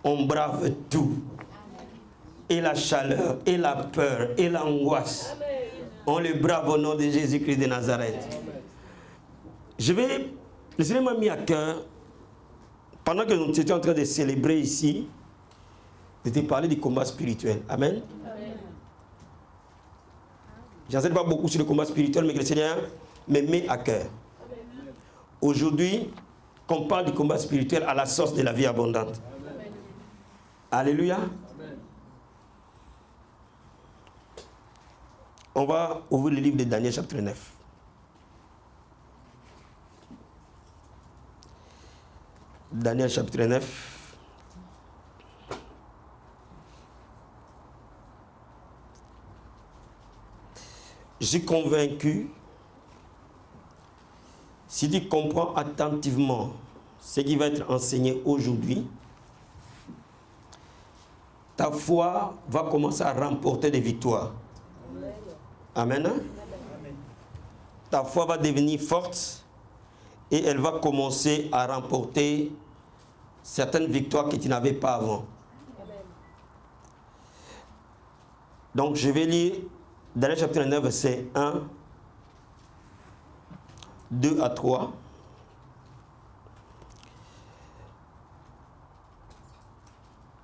on brave tout. Et la chaleur, et la peur, et l'angoisse. On le brave au nom de Jésus-Christ de Nazareth. Le Seigneur m'a mis à cœur, pendant que nous étions en train de célébrer ici, de te parler du combat spirituel. Amen. J'enseigne pas beaucoup sur le combat spirituel, mais que le Seigneur me met à cœur. Aujourd'hui, qu'on parle du combat spirituel à la source de la vie abondante. Amen. Alléluia. Amen. On va ouvrir le livre de Daniel chapitre 9. Daniel chapitre 9. Je suis convaincu, si tu comprends attentivement ce qui va être enseigné aujourd'hui, ta foi va commencer à remporter des victoires. Amen. Amen. Ta foi va devenir forte et elle va commencer à remporter certaines victoires que tu n'avais pas avant. Amen. Donc je vais lire Daniel chapitre 9, verset 1, 2 à 3.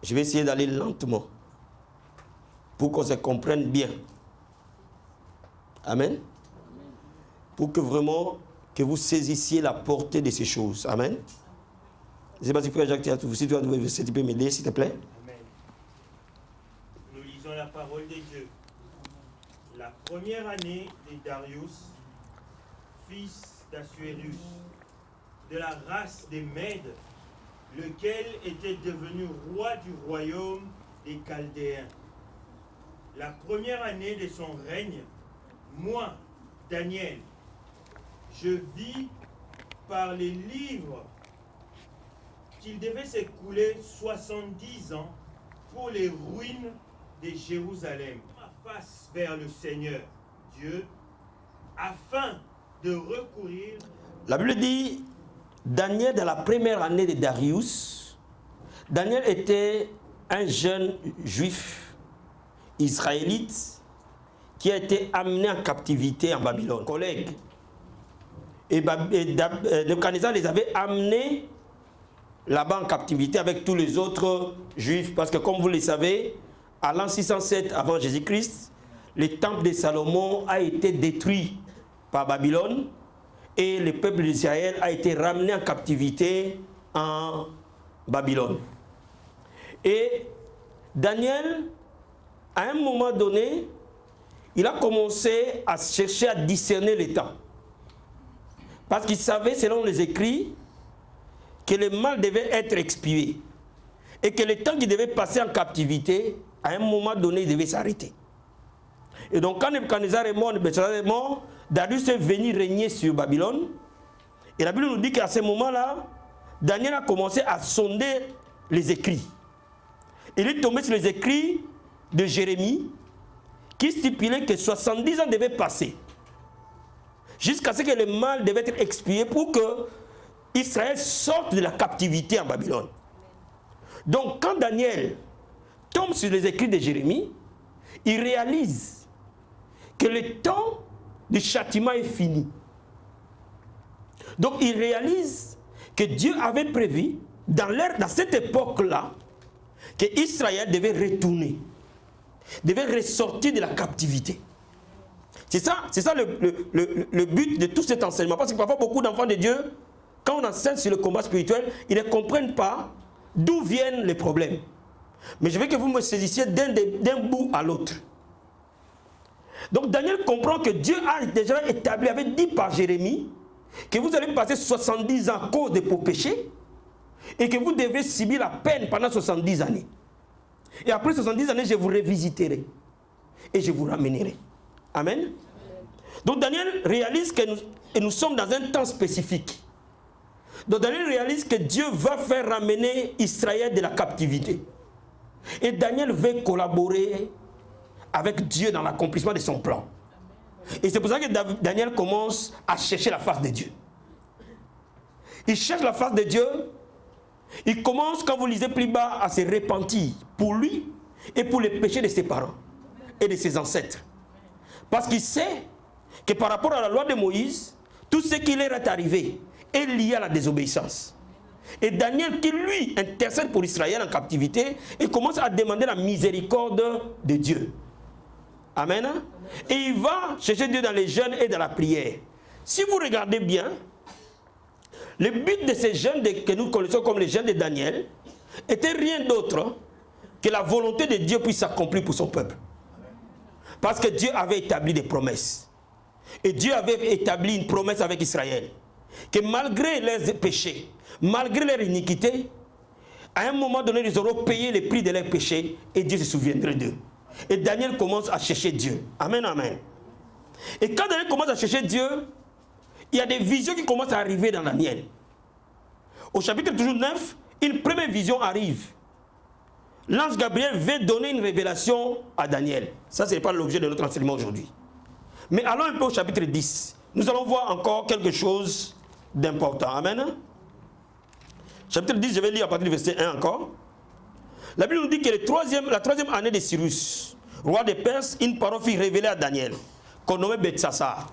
Je vais essayer d'aller lentement pour qu'on se comprenne bien. Amen. Pour que vraiment que vous saisissiez la portée de ces choses. Amen. Je ne sais pas si frère Jacques, si tu peux m'aider, s'il te plaît. Amen. Nous lisons la parole de Dieu. La première année de Darius, fils d'Assuérus, de la race des Mèdes, lequel était devenu roi du royaume des Chaldéens. La première année de son règne, moi, Daniel, je vis par les livres qu'il devait s'écouler 70 ans pour les ruines de Jérusalem. Ma face vers le Seigneur, Dieu, afin de recourir. La Bible dit, Daniel, dans la première année de Darius, Daniel était un jeune juif israélite qui a été amené en captivité en Babylone. Collègues. Et Nebuchadnezzar les avait amenés là-bas en captivité avec tous les autres juifs. Parce que comme vous le savez, à l'an 607 avant Jésus-Christ, le temple de Salomon a été détruit par Babylone et le peuple d'Israël a été ramené en captivité en Babylone. Et Daniel, à un moment donné, il a commencé à chercher à discerner les temps. Parce qu'il savait, selon les écrits, que le mal devait être expié. Et que le temps qu'il devait passer en captivité, à un moment donné, il devait s'arrêter. Et donc, quand Nebuchadnezzar est mort, Darius est venu régner sur Babylone. Et la Bible nous dit qu'à ce moment-là, Daniel a commencé à sonder les écrits. Il est tombé sur les écrits de Jérémie, qui stipulait que 70 ans devaient passer jusqu'à ce que le mal devait être expié pour que Israël sorte de la captivité en Babylone. Donc quand Daniel tombe sur les écrits de Jérémie, il réalise que le temps du châtiment est fini. Donc il réalise que Dieu avait prévu dans cette époque-là que Israël devait retourner, devait ressortir de la captivité. C'est ça le but de tout cet enseignement. Parce que parfois, beaucoup d'enfants de Dieu, quand on enseigne sur le combat spirituel, ils ne comprennent pas d'où viennent les problèmes. Mais je veux que vous me saisissiez d'un bout à l'autre. Donc Daniel comprend que Dieu a déjà établi, avait dit par Jérémie, que vous allez passer 70 ans à cause de vos péchés, et que vous devez subir la peine pendant 70 années. Et après 70 années, je vous revisiterai. Et je vous ramènerai. Amen. Donc Daniel réalise que nous sommes dans un temps spécifique. Donc Daniel réalise que Dieu va faire ramener Israël de la captivité. Et Daniel veut collaborer avec Dieu dans l'accomplissement de son plan. Et c'est pour ça que Daniel commence à chercher la face de Dieu. Il cherche la face de Dieu. il commence, quand vous lisez plus bas, à se repentir pour lui et pour les péchés de ses parents et de ses ancêtres. Parce qu'il sait que par rapport à la loi de Moïse, tout ce qui leur est arrivé est lié à la désobéissance. Et Daniel, qui lui intercède pour Israël en captivité, et commence à demander la miséricorde de Dieu. Amen. Et il va chercher Dieu dans les jeûnes et dans la prière. Si vous regardez bien, le but de ces jeûnes que nous connaissons comme les jeûnes de Daniel était rien d'autre que la volonté de Dieu puisse s'accomplir pour son peuple. Parce que Dieu avait établi des promesses. Et Dieu avait établi une promesse avec Israël. Que malgré leurs péchés, malgré leur iniquité, à un moment donné, ils auront payé le prix de leurs péchés et Dieu se souviendrait d'eux. Et Daniel commence à chercher Dieu. Amen, amen. Et quand Daniel commence à chercher Dieu, il y a des visions qui commencent à arriver dans Daniel. Au chapitre toujours 9, une première vision arrive. L'ange Gabriel veut donner une révélation à Daniel. Ça, ce n'est pas l'objet de notre enseignement aujourd'hui. Mais allons un peu au chapitre 10. Nous allons voir encore quelque chose d'important. Amen. Chapitre 10, je vais lire à partir du verset 1 encore. La Bible nous dit que la troisième année de Cyrus, roi des Perses, une parole fut révélée à Daniel, qu'on nommait Beltsassar.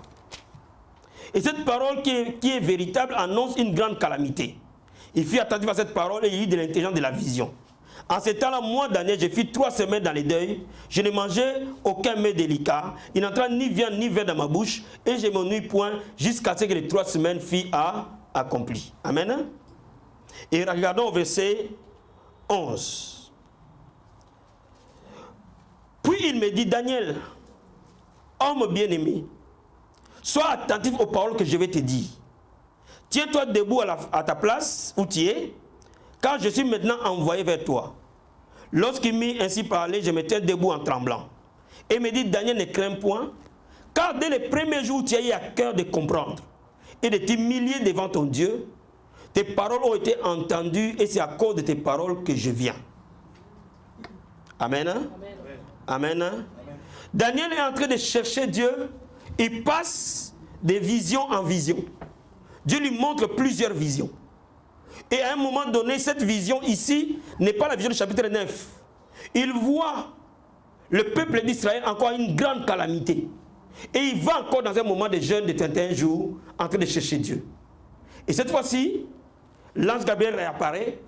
Et cette parole qui est véritable annonce une grande calamité. Il fut attentif à cette parole et il eut de l'intelligence de la vision. En ce temps-là, moi, Daniel, j'ai fait 3 semaines dans les deuils. Je ne mangeais aucun mets délicat. Il n'entra ni viande ni verre dans ma bouche. Et je m'ennuie point jusqu'à ce que les 3 semaines furent accomplies. Amen. Et regardons au verset 11. Puis il me dit, Daniel, homme bien-aimé, sois attentif aux paroles que je vais te dire. Tiens-toi debout à ta place où tu es, car je suis maintenant envoyé vers toi. Lorsqu'il m'eut ainsi parlé, je me tiens debout en tremblant. Et me dit, Daniel, ne crains point, car dès les premiers jours, tu as eu à cœur de comprendre et de t'humilier devant ton Dieu. Tes paroles ont été entendues et c'est à cause de tes paroles que je viens. Amen. Amen. Amen. Amen. Daniel est en train de chercher Dieu. Il passe de vision en vision. Dieu lui montre plusieurs visions. Et à un moment donné, cette vision ici n'est pas la vision du chapitre 9. Il voit le peuple d'Israël encore une grande calamité. Et il va encore dans un moment de jeûne de 31 jours en train de chercher Dieu. Et cette fois-ci, l'ange Gabriel réapparaît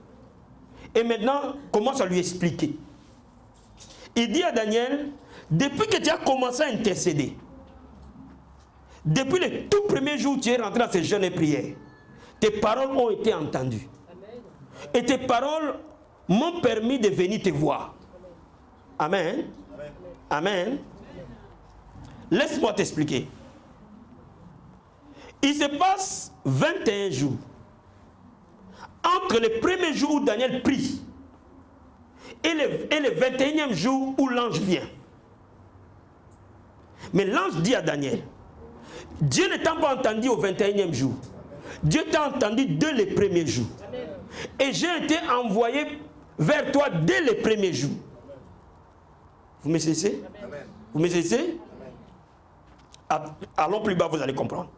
et maintenant commence à lui expliquer. Il dit à Daniel, depuis que tu as commencé à intercéder, depuis le tout premier jour où tu es rentré dans ces jeûnes et prières, tes paroles ont été entendues. Et tes paroles m'ont permis de venir te voir. Amen. Amen. Laisse-moi t'expliquer. Il se passe 21 jours entre le premier jour où Daniel prie et le 21e jour où l'ange vient. Mais l'ange dit à Daniel, Dieu ne t'a pas entendu au 21e jour. Dieu t'a entendu dès les premiers jours. Et j'ai été envoyé vers toi dès les premiers jours. Vous me laissez? Vous me laissez? Allons plus bas, vous allez comprendre.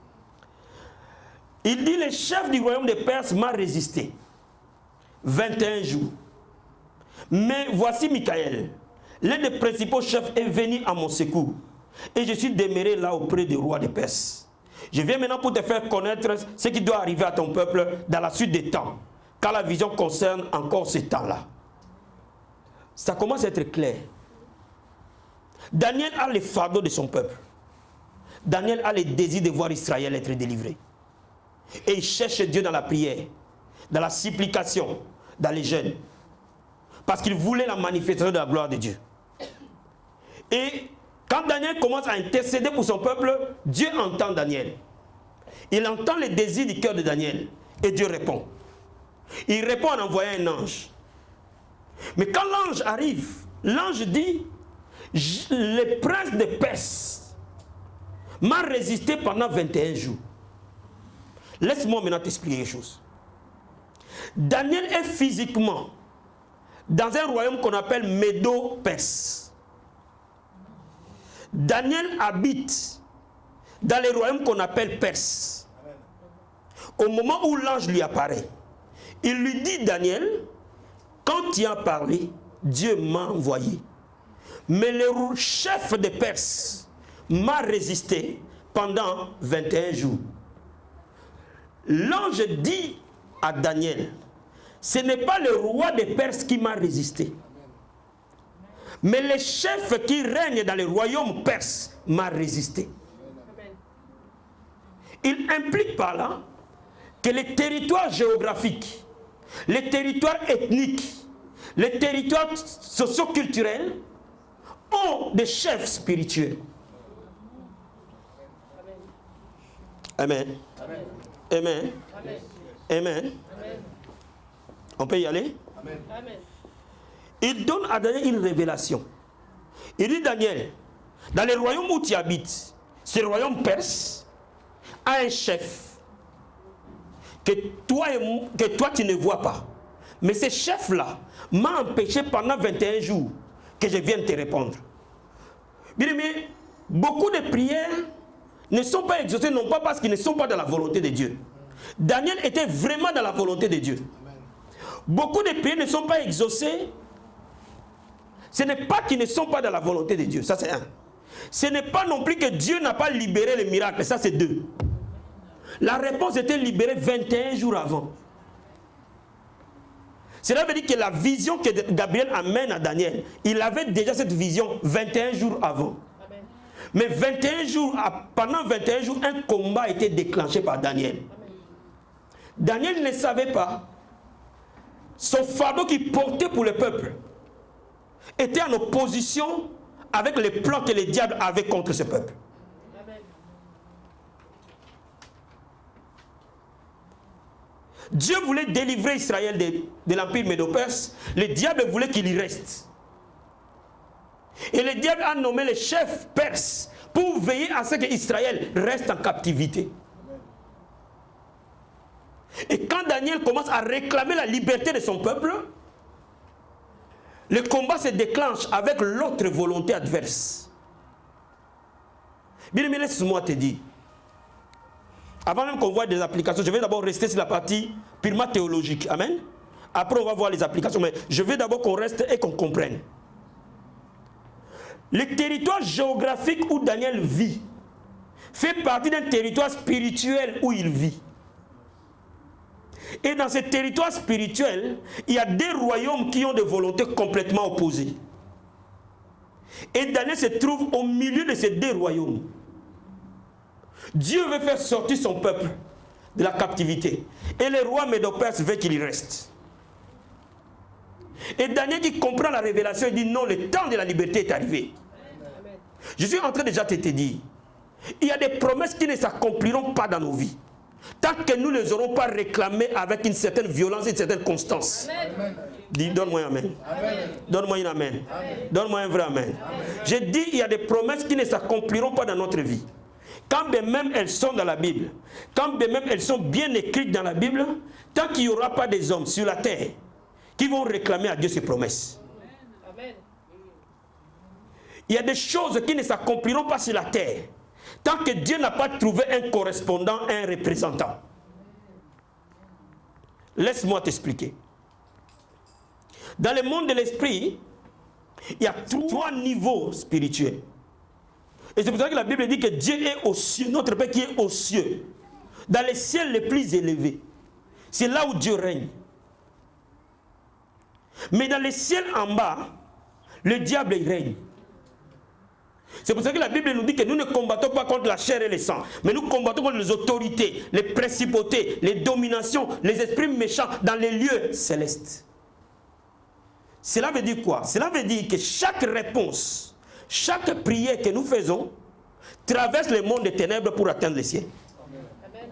Il dit, le chef du royaume des Perses m'a résisté 21 jours. Mais voici Michael, l'un des principaux chefs, est venu à mon secours. Et je suis demeuré là auprès du roi des Perses. Je viens maintenant pour te faire connaître ce qui doit arriver à ton peuple dans la suite des temps, car la vision concerne encore ce temps-là. Ça commence à être clair. Daniel a le fardeau de son peuple. Daniel a le désir de voir Israël être délivré. Et il cherche Dieu dans la prière, dans la supplication, dans les jeûnes. Parce qu'il voulait la manifestation de la gloire de Dieu. Et quand Daniel commence à intercéder pour son peuple, Dieu entend Daniel. Il entend les désirs du cœur de Daniel. Et Dieu répond. Il répond en envoyant un ange. Mais quand l'ange arrive, l'ange dit, le prince de Perse m'a résisté pendant 21 jours. Laisse-moi maintenant t'expliquer quelque chose. Daniel est physiquement dans un royaume qu'on appelle Médo-Perse. Daniel habite dans les royaumes qu'on appelle Perse. Au moment où l'ange lui apparaît, Il lui dit, Daniel, quand tu as parlé, Dieu m'a envoyé. Mais le chef des Perses m'a résisté pendant 21 jours. L'ange dit à Daniel, ce n'est pas le roi des Perses qui m'a résisté, mais le chef qui règne dans le royaume perse m'a résisté. Il implique par là que les territoires géographiques, les territoires ethniques, les territoires socioculturels ont des chefs spirituels. Amen. Amen. Amen. Amen. Amen. Amen. On peut y aller? Amen. Amen. Il donne à Daniel une révélation. Il dit, Daniel, dans le royaume où tu habites, ce royaume perse a un chef que toi tu ne vois pas. Mais ce chef-là m'a empêché pendant 21 jours que je vienne te répondre. Bien aimé, beaucoup de prières ne sont pas exaucées, non pas parce qu'ils ne sont pas dans la volonté de Dieu. Daniel était vraiment dans la volonté de Dieu. Beaucoup de prières ne sont pas exaucées. Ce n'est pas qu'ils ne sont pas dans la volonté de Dieu. Ça, c'est un. Ce n'est pas non plus que Dieu n'a pas libéré les miracles. Ça, c'est deux. La réponse était libérée 21 jours avant. Cela veut dire que la vision que Gabriel amène à Daniel, il avait déjà cette vision 21 jours avant. Amen. Mais 21 jours, pendant 21 jours, un combat a été déclenché par Daniel. Amen. Daniel ne savait pas. Son fardeau qu'il portait pour le peuple était en opposition avec les plans que le diable avait contre ce peuple. Amen. Dieu voulait délivrer Israël de l'empire médo-perse. Le diable voulait qu'il y reste. Et le diable a nommé les chefs perses pour veiller à ce qu'Israël reste en captivité. Et quand Daniel commence à réclamer la liberté de son peuple, le combat se déclenche avec l'autre volonté adverse. Bien aimé, laisse-moi te dire. Avant même qu'on voit des applications, je vais d'abord rester sur la partie purement théologique. Amen. Après, on va voir les applications. Mais je veux d'abord qu'on reste et qu'on comprenne. Le territoire géographique où Daniel vit fait partie d'un territoire spirituel où il vit. Et dans ce territoire spirituel, il y a des royaumes qui ont des volontés complètement opposées. Et Daniel se trouve au milieu de ces deux royaumes. Dieu veut faire sortir son peuple de la captivité. Et le roi Médo-Perse veut qu'il y reste. Et Daniel qui comprend la révélation, il dit non, le temps de la liberté est arrivé. Amen. Je suis en train déjà de te dire, il y a des promesses qui ne s'accompliront pas dans nos vies. Tant que nous ne les aurons pas réclamées avec une certaine violence et une certaine constance. Amen. Dis, donne-moi un amen. Donne-moi un amen. Donne-moi un vrai amen. J'ai dit, il y a des promesses qui ne s'accompliront pas dans notre vie. Quand bien même elles sont dans la Bible, quand bien même elles sont bien écrites dans la Bible, tant qu'il n'y aura pas des hommes sur la terre qui vont réclamer à Dieu ses promesses. Amen. Il y a des choses qui ne s'accompliront pas sur la terre tant que Dieu n'a pas trouvé un correspondant, un représentant. Laisse-moi t'expliquer. Dans le monde de l'esprit, il y a trois niveaux spirituels. Et c'est pour ça que la Bible dit que Dieu est aux cieux, notre Père qui est aux cieux, dans les ciels les plus élevés. C'est là où Dieu règne. Mais dans les ciels en bas, le diable il règne. C'est pour ça que la Bible nous dit que nous ne combattons pas contre la chair et le sang, mais nous combattons contre les autorités, les principautés, les dominations, les esprits méchants dans les lieux célestes. Cela veut dire quoi? Cela veut dire que chaque réponse, chaque prière que nous faisons traverse le monde des ténèbres pour atteindre les cieux. Amen.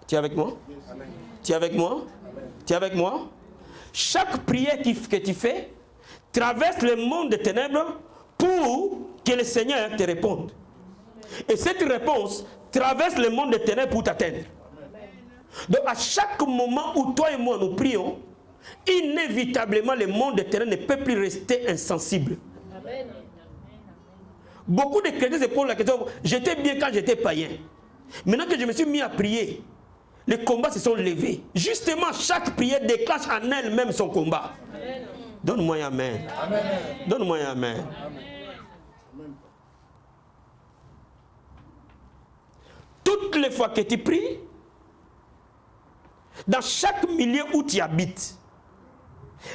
Tu es avec moi? Amen. Tu es avec moi? Amen. Tu es avec moi? Chaque prière que tu fais traverse le monde des ténèbres pour que le Seigneur te réponde. Et cette réponse traverse le monde des ténèbres pour t'atteindre. Donc à chaque moment où toi et moi nous prions, inévitablement le monde des ténèbres ne peut plus rester insensible. Amen. Beaucoup de chrétiens se posent la question, j'étais bien quand j'étais païen. Maintenant que je me suis mis à prier, les combats se sont levés. Justement, chaque prière déclenche en elle-même son combat. Donne-moi un amen. Donne-moi un amen. Toutes les fois que tu pries, dans chaque milieu où tu habites,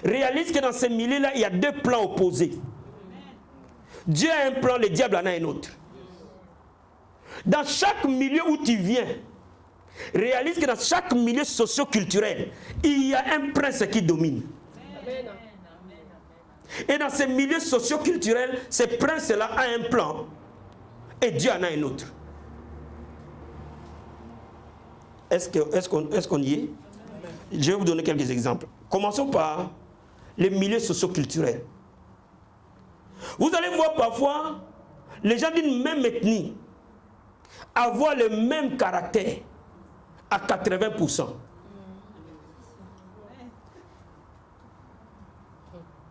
réalise que dans ces milieux-là, il y a deux plans opposés. Dieu a un plan, le diable en a un autre. Dans chaque milieu où tu viens, réalise que dans chaque milieu socio-culturel, il y a un prince qui domine. Et dans ces milieux socio-culturels, ce prince-là a un plan et Dieu en a un autre. Est-ce qu'on y est? Je vais vous donner quelques exemples. Commençons par les milieux socio-culturels. Vous allez voir parfois les gens d'une même ethnie avoir le même caractère à 80%.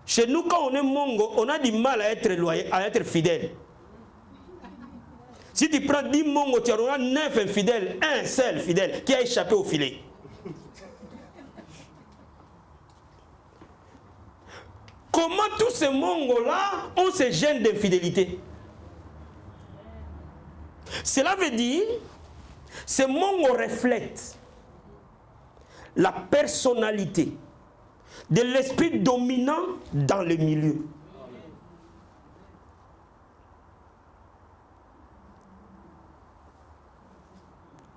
Chez nous, quand on est mongo, on a du mal à être loyal, à être fidèle. Si tu prends 10 mongos, tu en auras 9 infidèles, un seul fidèle qui a échappé au filet. Comment tous ces mongos-là ont ces gènes d'infidélité? Cela veut dire, ces mongos reflètent la personnalité de l'esprit dominant dans le milieu.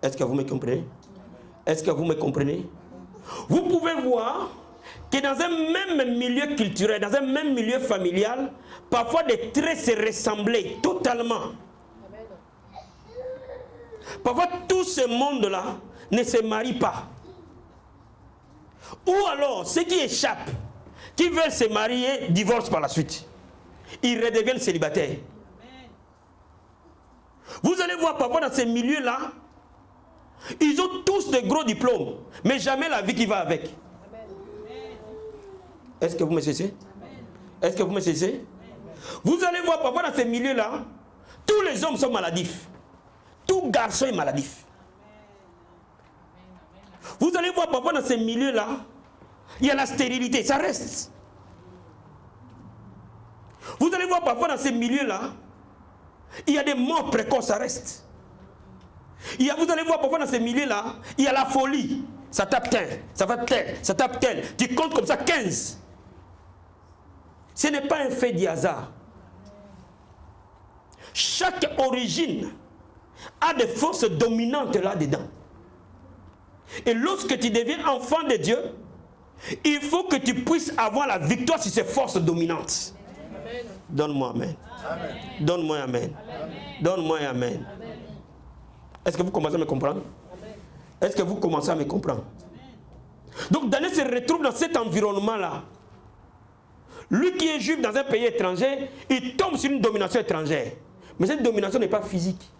Est-ce que vous me comprenez? Est-ce que vous me comprenez? Vous pouvez voir que dans un même milieu culturel, dans un même milieu familial, parfois des traits se ressemblaient totalement. Parfois, tout ce monde-là ne se marie pas. Ou alors, ceux qui échappent, qui veulent se marier, divorcent par la suite. Ils redeviennent célibataires. Vous allez voir parfois dans ces milieux-là, ils ont tous de gros diplômes, mais jamais la vie qui va avec. Est-ce que vous me cessez? Est-ce que vous me cessez? Vous allez voir parfois dans ces milieux-là, tous les hommes sont maladifs. Tout garçon est maladif. Vous allez voir parfois dans ces milieux-là, il y a la stérilité, ça reste. Vous allez voir parfois dans ces milieux-là, il y a des morts précoces, ça reste. Vous allez voir parfois dans ces milieux-là, il y a la folie. Ça tape tel, ça va tel, ça tape tel. Tu comptes comme ça 15. Ce n'est pas un fait du hasard. Chaque origine a des forces dominantes là-dedans. Et lorsque tu deviens enfant de Dieu, il faut que tu puisses avoir la victoire sur ces forces dominantes. Donne-moi amen. Donne-moi amen. Donne-moi amen. Est-ce que vous commencez à me comprendre? Est-ce que vous commencez à me comprendre? Donc Daniel se retrouve dans cet environnement-là. Lui qui est juif dans un pays étranger, il tombe sur une domination étrangère. Mais cette domination n'est pas physique.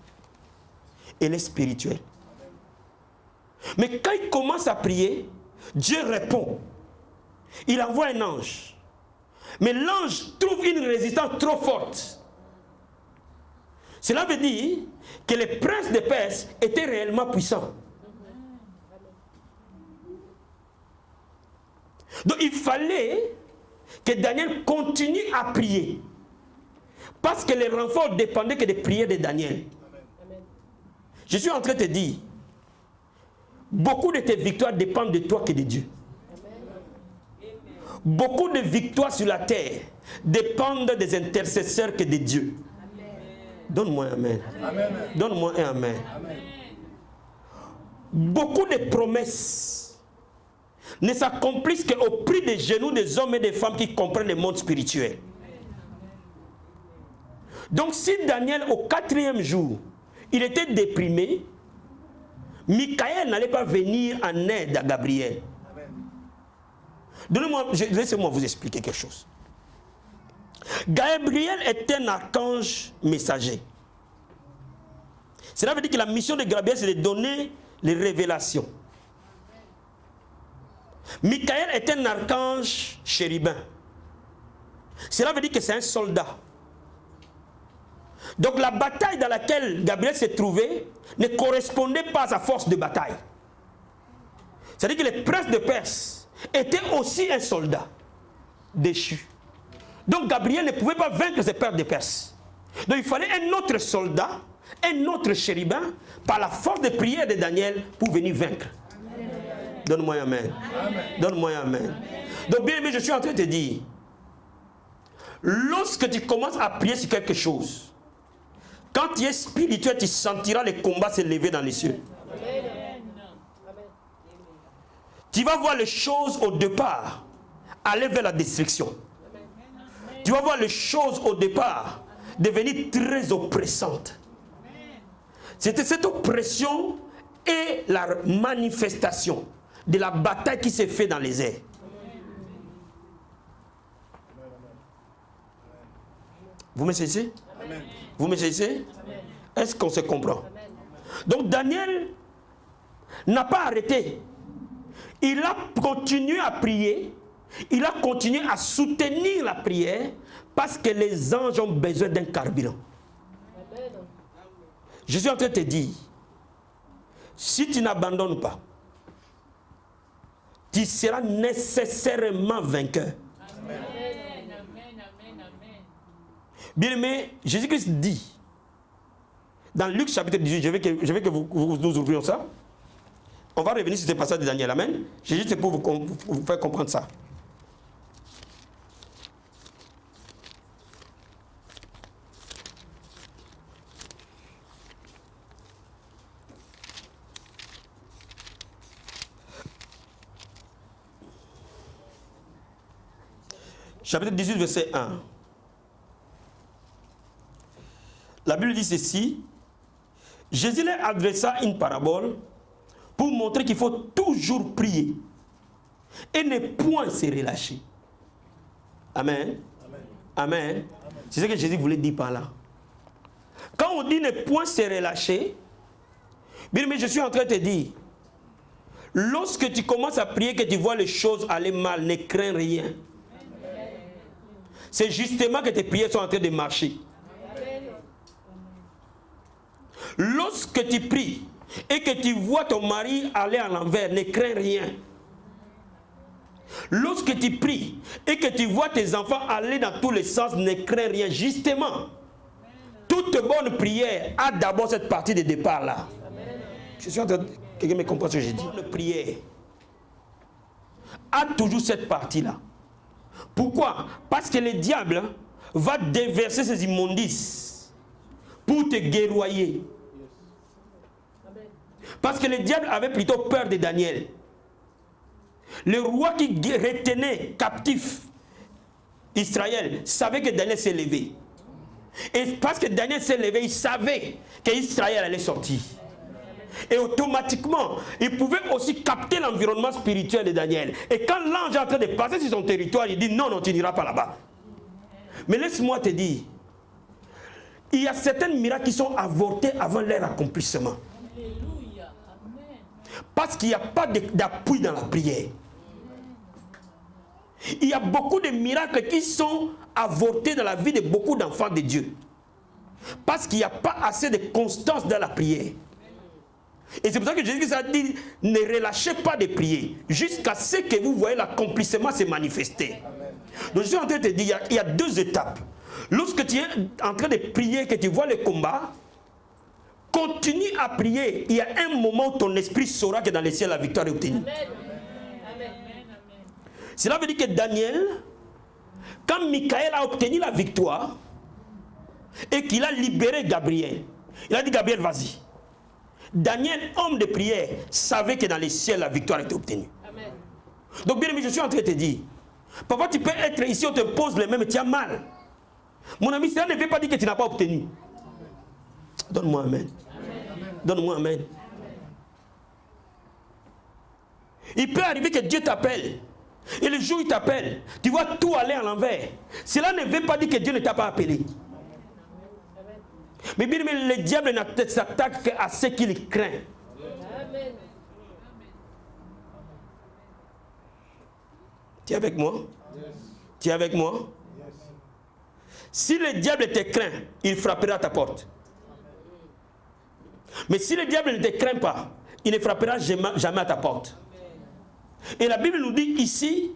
Elle est spirituelle. Mais quand il commence à prier, Dieu répond. Il envoie un ange. Mais l'ange trouve une résistance trop forte. Cela veut dire que les princes de Perse étaient réellement puissants. Donc il fallait que Daniel continue à prier. Parce que les renforts dépendaient que des prières de Daniel. Je suis en train de te dire, beaucoup de tes victoires dépendent de toi que de Dieu. Beaucoup de victoires sur la terre dépendent des intercesseurs que de Dieu. Donne-moi un amen. Donne-moi un amen. Beaucoup de promesses ne s'accomplissent qu'au prix des genoux des hommes et des femmes qui comprennent le monde spirituel. Donc si Daniel, au 4e jour, il était déprimé, Michael n'allait pas venir en aide à Gabriel. Laissez-moi vous expliquer quelque chose. Gabriel est un archange messager. Cela veut dire que la mission de Gabriel, c'est de donner les révélations. Michael est un archange chérubin. Cela veut dire que c'est un soldat. Donc la bataille dans laquelle Gabriel s'est trouvé ne correspondait pas à sa force de bataille. C'est-à-dire que le prince de Perse était aussi un soldat déchu. Donc Gabriel ne pouvait pas vaincre ce prince de Perse. Donc il fallait un autre soldat, un autre chérubin, par la force de prière de Daniel, pour venir vaincre. Donne-moi un amen. Donne-moi un amen. Donc bien aimé, je suis en train de te dire, lorsque tu commences à prier sur quelque chose, quand tu es spirituel, tu sentiras les combats se lever dans les cieux. Tu vas voir les choses au départ aller vers la destruction. Tu vas voir les choses au départ devenir très oppressantes. C'était cette oppression et la manifestation de la bataille qui s'est faite dans les airs. Vous me saisissez? Vous me saisissez? Est-ce qu'on se comprend? Donc Daniel n'a pas arrêté. Il a continué à prier. Il a continué à soutenir la prière parce que les anges ont besoin d'un carburant. Je suis en train de te dire, si tu n'abandonnes pas, tu seras nécessairement vainqueur. Bien aimé, Jésus-Christ dit, dans Luc chapitre 18, je veux que nous ouvrions ça. On va revenir sur ce passage de Daniel, amen. J'ai juste pour vous faire comprendre ça. Chapitre 18, verset 1. La Bible dit ceci. Jésus leur adressa une parabole pour montrer qu'il faut toujours prier et ne point se relâcher. Amen. Amen. C'est ce que Jésus voulait dire par là. Quand on dit ne point se relâcher, bien, mais je suis en train de te dire, lorsque tu commences à prier, que tu vois les choses aller mal, ne crains rien. C'est justement que tes prières sont en train de marcher. Lorsque tu pries et que tu vois ton mari aller à l'envers, ne crains rien. Lorsque tu pries et que tu vois tes enfants aller dans tous les sens, ne crains rien. Justement, toute bonne prière a d'abord cette partie de départ là. Je suis en train de... Quelqu'un me comprend ce que j'ai dit? Bonne prière a toujours cette partie là. Pourquoi? Parce que le diable va déverser ses immondices pour te guerroyer. Parce que le diable avait plutôt peur de Daniel. Le roi qui retenait captif Israël savait que Daniel s'est levé. Et parce que Daniel s'est levé, il savait qu'Israël allait sortir. Et automatiquement, il pouvait aussi capter l'environnement spirituel de Daniel. Et quand l'ange est en train de passer sur son territoire, il dit non, non, tu n'iras pas là-bas. Mais laisse-moi te dire, il y a certains miracles qui sont avortés avant leur accomplissement. Parce qu'il n'y a pas d'appui dans la prière. Il y a beaucoup de miracles qui sont avortés dans la vie de beaucoup d'enfants de Dieu. Parce qu'il n'y a pas assez de constance dans la prière. Et c'est pour ça que Jésus a dit, ne relâchez pas de prier, jusqu'à ce que vous voyez l'accomplissement se manifester. Donc je suis en train de te dire, il y a deux étapes. Lorsque tu es en train de prier, que tu vois le combat, continue à prier. Il y a un moment où ton esprit saura que dans le ciel, la victoire est obtenue. Cela veut dire que Daniel, quand Michael a obtenu la victoire, et qu'il a libéré Gabriel, il a dit, Gabriel, vas-y. Daniel, homme de prière, savait que dans les ciels, la victoire était obtenue. Amen. Donc, bien aimé, je suis en train de te dire, parfois tu peux être ici, on te pose les mains, mais tu as mal. Mon ami, cela ne veut pas dire que tu n'as pas obtenu. Donne-moi un amen. Donne-moi un amen. Il peut arriver que Dieu t'appelle. Et le jour où il t'appelle, tu vois tout aller à l'envers. Cela ne veut pas dire que Dieu ne t'a pas appelé. Mais bien, le diable ne s'attaque qu'à ce qu'il craint. Amen. Tu es avec moi? Yes. Tu es avec moi? Yes. Si le diable te craint, il frappera à ta porte. Mais si le diable ne te craint pas, il ne frappera jamais à ta porte. Et la Bible nous dit ici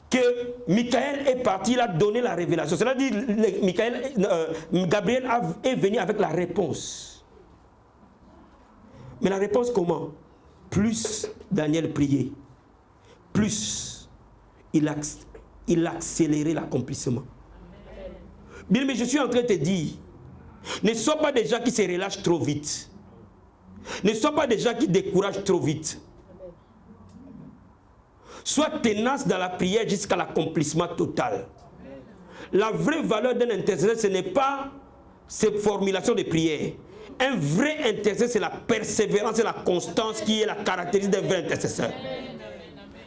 que Michael est parti, il a donné la révélation. Cela dit, Gabriel est venu avec la réponse. Mais la réponse comment? Plus Daniel priait, plus il a accéléré l'accomplissement. Bien, mais je suis en train de te dire, ne sois pas des gens qui se relâchent trop vite. Ne sois pas des gens qui découragent trop vite. Sois tenace dans la prière jusqu'à l'accomplissement total. La vraie valeur d'un intercesseur, ce n'est pas cette formulation de prière. Un vrai intercesseur, c'est la persévérance et la constance qui est la caractéristique d'un vrai intercesseur.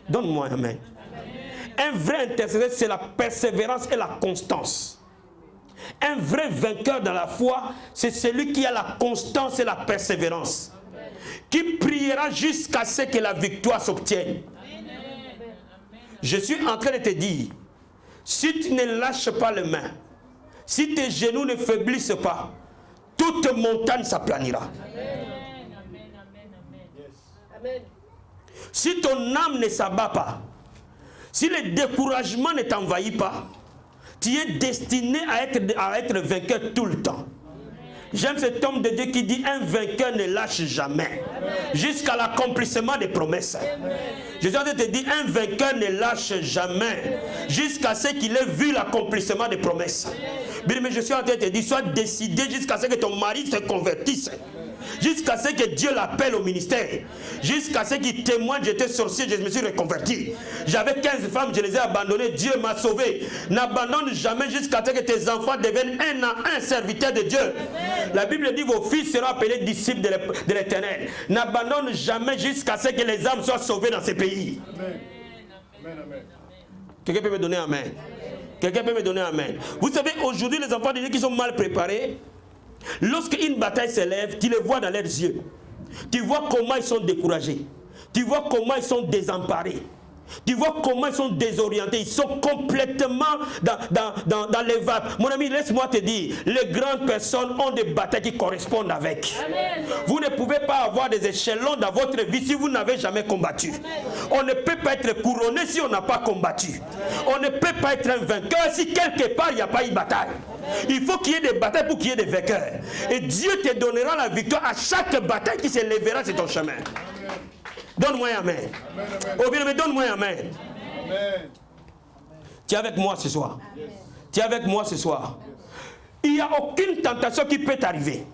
Donne-moi un amen. Un vrai intercesseur, c'est la persévérance et la constance. Un vrai vainqueur dans la foi, c'est celui qui a la constance et la persévérance. Qui priera jusqu'à ce que la victoire s'obtienne. Je suis en train de te dire, si tu ne lâches pas les mains, si tes genoux ne faiblissent pas, toute montagne s'aplanira. Si ton âme ne s'abat pas, si le découragement ne t'envahit pas, tu es destiné à être vainqueur tout le temps. J'aime cet homme de Dieu qui dit un vainqueur ne lâche jamais jusqu'à l'accomplissement des promesses. Je suis en train de te dire un vainqueur ne lâche jamais jusqu'à ce qu'il ait vu l'accomplissement des promesses. Mais je suis en train de te dire, sois décidé jusqu'à ce que ton mari se convertisse. Jusqu'à ce que Dieu l'appelle au ministère. Jusqu'à ce qu'il témoigne, j'étais sorcier, je me suis reconverti. J'avais 15 femmes, je les ai abandonnées, Dieu m'a sauvé. N'abandonne jamais jusqu'à ce que tes enfants deviennent un serviteur de Dieu. La Bible dit, vos fils seront appelés disciples de l'Éternel. N'abandonne jamais jusqu'à ce que les âmes soient sauvées dans ces pays. Amen. Quelqu'un peut me donner amen? Quelqu'un peut me donner amen? Vous savez, aujourd'hui, les enfants de Dieu qui sont mal préparés, lorsqu'une bataille s'élève, tu les vois dans leurs yeux. Tu vois comment ils sont découragés. Tu vois comment ils sont désemparés. Tu vois comment ils sont désorientés. Ils sont complètement dans les vapes. Mon ami, laisse-moi te dire, les grandes personnes ont des batailles qui correspondent avec. Amen. Vous ne pouvez pas avoir des échelons dans votre vie si vous n'avez jamais combattu. Amen. On ne peut pas être couronné si on n'a pas combattu. Amen. On ne peut pas être un vainqueur si quelque part il n'y a pas eu bataille. Il faut qu'il y ait des batailles pour qu'il y ait des vainqueurs. Et Dieu te donnera la victoire à chaque bataille qui se lèvera sur ton chemin. Donne-moi un amen. Oh bien, mais donne-moi un amen. Amen. Tu es avec moi ce soir. Yes. Tu es avec moi ce soir. Yes. Il n'y a aucune tentation qui peut t'arriver,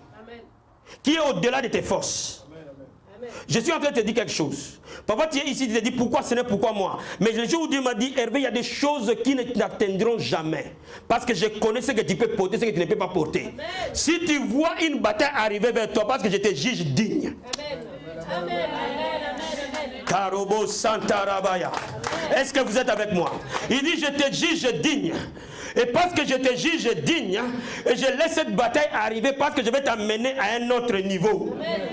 qui est au-delà de tes forces. Amen. Je suis en train de te dire quelque chose. Parfois tu es ici, tu te dis pourquoi ce n'est pourquoi moi. Mais le jour où Dieu m'a dit, Hervé, il y a des choses qui ne t'atteindront jamais. Parce que je connais ce que tu peux porter, ce que tu ne peux pas porter. Amen. Si tu vois une bataille arriver vers toi, parce que je te juge digne. Amen. Amen. Karobo Santa Rabaya. Est-ce que vous êtes avec moi? Il dit, je te juge digne. Et parce que je te juge digne, et je laisse cette bataille arriver parce que je vais t'amener à un autre niveau. Amen.